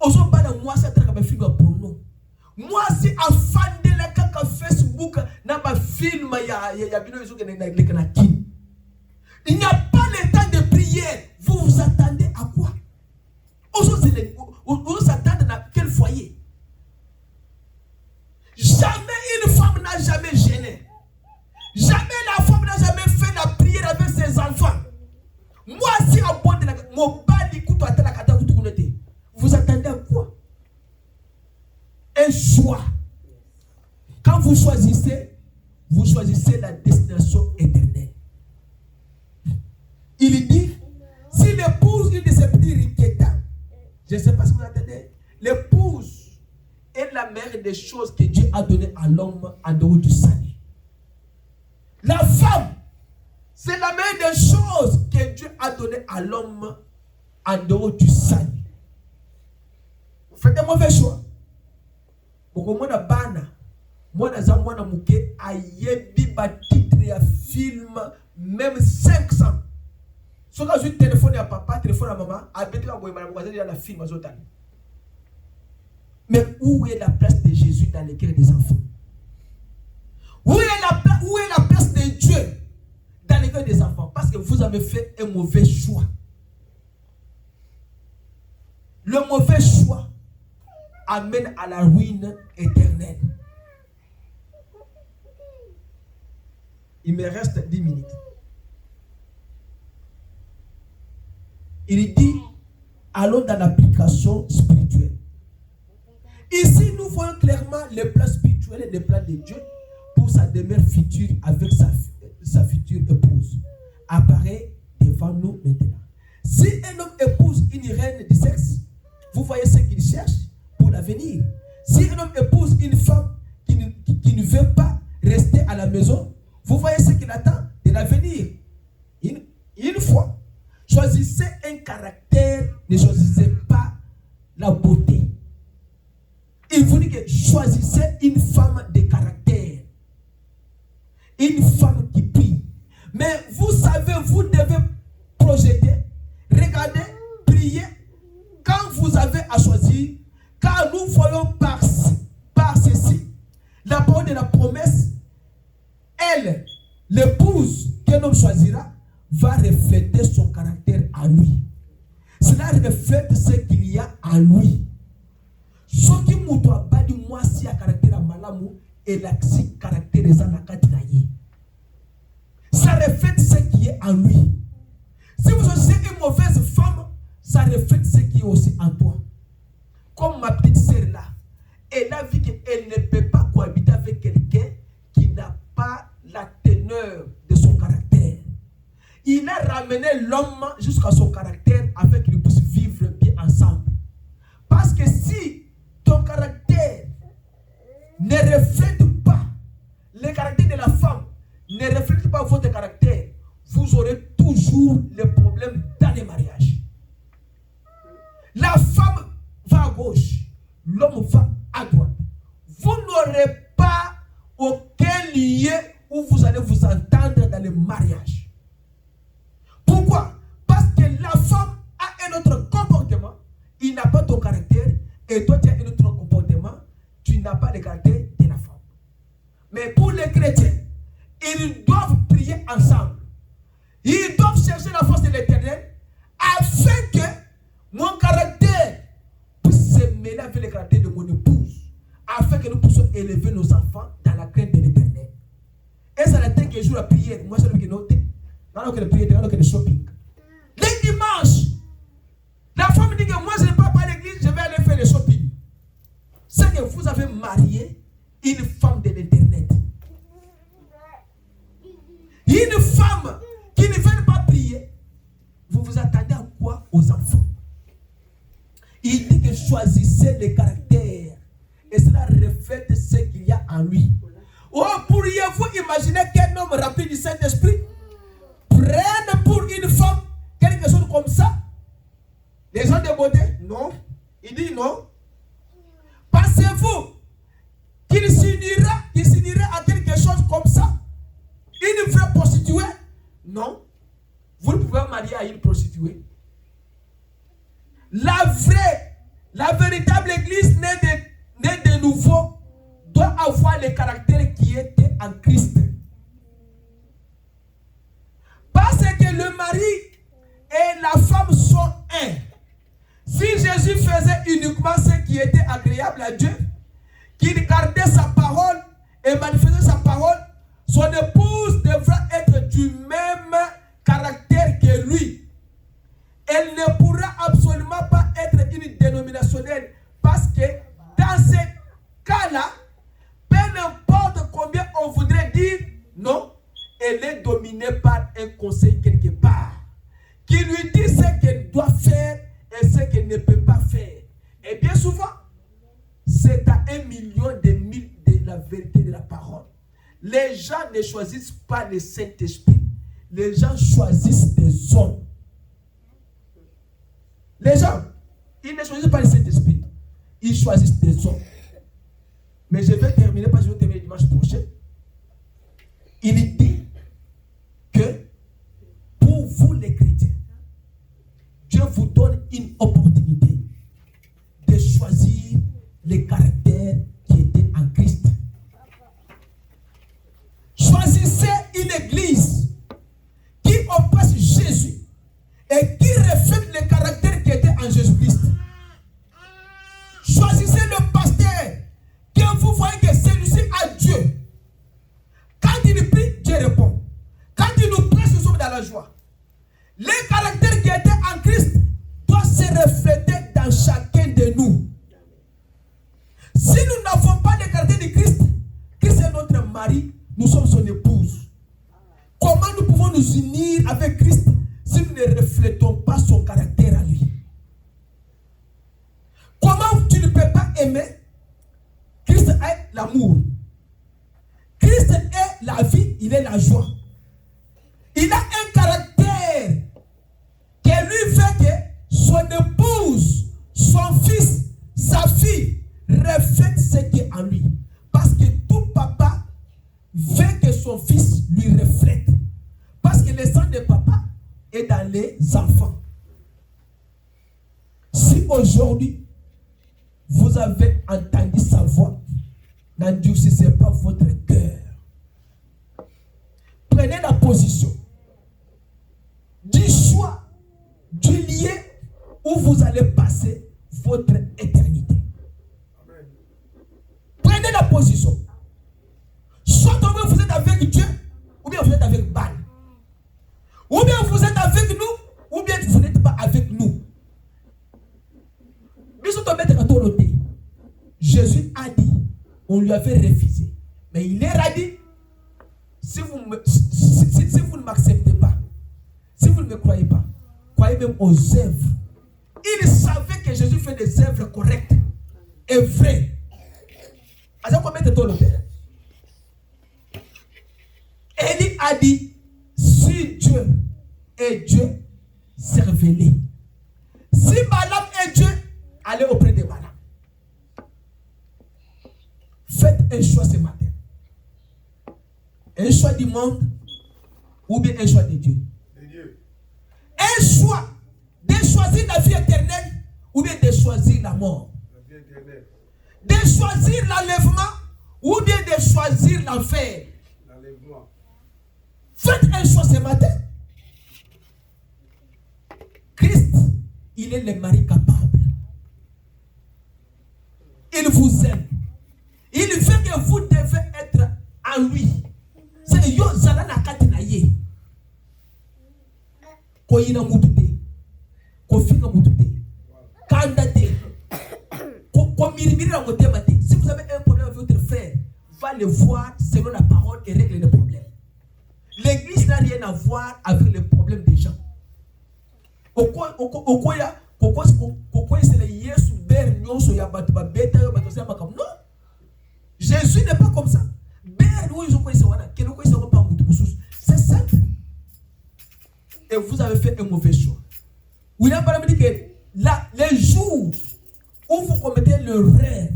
Ozo bana mwasi ataka ba film porno. Mwasi afande la kaka Facebook na ba film ya bino yozo ke na kin. Il n'y a pas le temps de prière. Vous vous attendez à quoi? Ozo s'attendre na quel foyer? Jamais une femme n'a jamais gêné. Jamais la femme n'a jamais fait la prière avec ses enfants. Moi, si à bon de la vous attendez à quoi? Un choix. Quand vous choisissez la destination éternelle. Il dit, si l'épouse une de ces petits riquetas, je ne sais pas si vous attendez, l'épouse est la meilleure des choses que Dieu a données à l'homme en dehors du salut. La femme, c'est la meilleure des choses que Dieu a données à l'homme en dehors du salut. Vous faites un mauvais choix. Beaucoup de bana, moi na muke ayebi ba titre ya film même 500 Ce que je téléphone à papa, téléphone à maman, la film. Mais où est la place de Jésus dans les cœurs des enfants? Où est la place de Dieu dans les cœurs des enfants? Parce que vous avez fait un mauvais choix. Le mauvais choix amène à la ruine éternelle. Il me reste 10 minutes. Il dit, allons dans l'application spirituelle. Ici, nous voyons clairement les plans spirituels et les plans de Dieu pour sa demeure future avec sa future épouse. Apparaît devant nous maintenant. Si un homme épouse une reine du sexe, vous voyez ce qu'il cherche pour l'avenir. Si un homme épouse une femme qui ne veut pas rester à la maison, vous voyez ce qu'il attend de l'avenir. Une fois, choisissez un caractère, ne choisissez pas la beauté. Il vous dit que choisissez une femme de caractère. Une femme qui prie. Mais vous savez, vous devez projeter, regarder, prier. Quand vous avez à choisir, car nous voyons par ceci, la parole de la promesse, elle, l'épouse qu'un homme choisira, va refléter son caractère en lui. Cela reflète ce qu'il y a en lui. Ce qui m'a badi moi si a caractère à malamu et l'axi caractère des anakatinaye. Ça reflète ce qui est en lui. Si vous choisissez une mauvaise femme, ça reflète ce qui est aussi en toi. Comme ma petite sœur là, elle a vu qu'elle ne peut pas cohabiter avec quelqu'un qui n'a pas la teneur de son caractère. Il a ramené l'homme jusqu'à son caractère afin qu'ils puissent vivre bien ensemble. Parce que si ton caractère ne reflète pas le caractère de la femme, ne reflète pas votre caractère, vous aurez toujours les problèmes dans les mariages. La femme va à gauche, l'homme va à droite. Vous n'aurez pas aucun lieu où vous allez vous entendre dans le mariage. Pourquoi? Parce que la femme a un autre comportement, il n'a pas ton caractère, et toi tu as un autre comportement, tu n'as pas le caractère de la femme. Mais pour les chrétiens, ils doivent prier ensemble. Ils doivent chercher la force de l'Éternel afin que mon caractère puisse se mêler avec le caractère de mon épouse, afin que nous puissions élever nos enfants dans la crainte de l'Éternel. Et ça n'a que jour la prière. Moi, c'est le qui note. Dans le prière, dans le shopping. Les dimanches, la femme dit que moi, je ne vais pas à l'église, je vais aller faire le shopping. C'est que vous avez marié une femme de l'Internet. Une femme qui ne veut pas prier. Vous vous attendez à quoi aux enfants? Il dit que choisissez le caractère. Et cela reflète ce qu'il y a en lui. Oh, pourriez-vous imaginer qu'un homme rempli du Saint-Esprit prenne pour une femme quelque chose comme ça? Les gens de beauté? Non. Il dit non. Pensez-vous qu'il s'unira à quelque chose comme ça? Une vraie prostituée? Non. Vous ne pouvez pas marier à une prostituée. La véritable église née de nouveau doit avoir le caractère qui était en Christ. Parce que le mari et la femme sont un. Si Jésus faisait uniquement ce qui était agréable à Dieu, qu'il gardait sa parole et manifestait sa parole, son épouse devra être du même caractère que lui. Elle ne pourra absolument pas être une dénominationnelle parce que dans ce cas-là, peu importe combien on voudrait dire, non, elle est dominée par un conseil quelque part qui lui dit ce qu'elle doit faire et ce qu'elle ne peut pas faire. Et bien souvent, c'est à 1 million de mille de la vérité de la parole. Les gens ne choisissent pas le Saint-Esprit. Les gens choisissent des hommes. Les gens, ils ne choisissent pas le Saint-Esprit. Ils choisissent des hommes. Mais je vais terminer parce que je vais terminer dimanche prochain. Il dit que pour vous les chrétiens, Dieu vous donne une opportunité de choisir les caractères qui étaient en Christ. Choisissez une église qui oppresse Jésus et qui reflète les caractères qui étaient en Jésus-Christ. Choisissez le pasteur que vous voyez que celui-ci a Dieu. Quand il prie, Dieu répond. Quand il nous presse, nous sommes dans la joie. Les caractères qui étaient en Christ doivent se refléter dans chacun de nous. Si nous n'avons pas les caractères de Christ, Christ est notre mari, nous sommes son épouse. Comment nous pouvons nous unir avec Christ si nous ne reflétons pas son caractère à lui? Comment tu ne peux pas aimer? Christ est l'amour. Christ est la vie, il est la joie. Il a un caractère qui lui fait que son épouse, son fils, sa fille reflètent ce qui est en lui. Parce que tout papa veut que son fils lui reflète. Parce que le sang de papa est dans les enfants. Si aujourd'hui vous avez entendu sa voix, n'endurcissez pas votre cœur. Prenez la position du choix, du lieu où vous allez passer votre éternité. Amen. Prenez la position. Soit vous êtes avec Dieu, ou bien vous êtes avec Baal. Ou bien vous êtes avec nous, ou bien vous n'êtes pas avec nous. Jésus a dit, on lui avait refusé. Mais il leur a dit, si vous ne m'acceptez pas, si vous ne me croyez pas, croyez même aux œuvres. Il savait que Jésus fait des œuvres correctes et vraies. Élie a dit, si Dieu est Dieu, servez-les. Si Balaam est Dieu, allez auprès de Balaam. Faites un choix ce matin. Un choix du monde ou bien un choix de Dieu. Un choix de choisir la vie éternelle ou bien de choisir la mort. De choisir l'enlèvement ou bien de choisir l'enfer. Faites un choix ce matin. Christ, il est le mari capable. Il vous aime. Il veut que vous devez être en lui. C'est yo zala na kati na ye. Ko yina mutute. Ko fika mutute. Kanda te. Ko mirimira motema te. Si vous avez un problème avec votre frère, va le voir selon la parole et règle le problème. L'église n'a rien à voir avec les problèmes des gens. Okoya c'est le Yesu ber nyonso ya batu ba beta yo batu sema comme non. Jésus n'est pas comme ça. C'est simple. Et vous avez fait un mauvais choix. William Branham dit que là, les jours où vous commettez l'erreur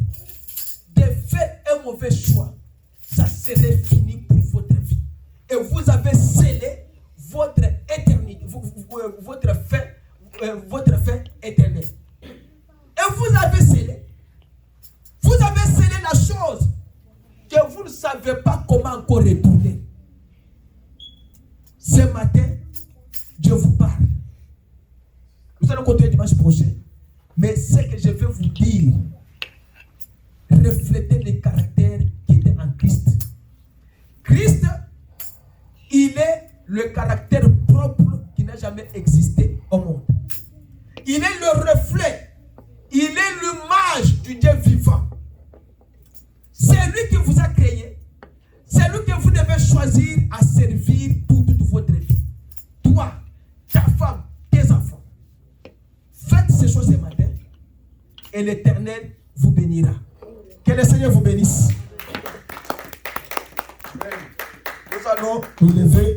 de faire un mauvais choix, ça serait fini pour votre vie. Et vous avez scellé votre éternité, votre fait éternel. Et vous avez scellé la chose que vous ne savez pas comment encore retourner. Ce matin, Dieu vous parle. Nous allons continuer dimanche prochain. Mais ce que je vais vous dire, reflétez les caractères qui étaient en Christ. Christ, il est le caractère propre qui n'a jamais existé au monde. Il est le reflet. Il est l'image du Dieu vivant. C'est lui qui vous a créé. C'est lui que vous devez choisir à servir pour toute votre vie. Toi, ta femme, tes enfants. Faites ces choses ce matin et l'Éternel vous bénira. Que le Seigneur vous bénisse. Nous allons nous lever.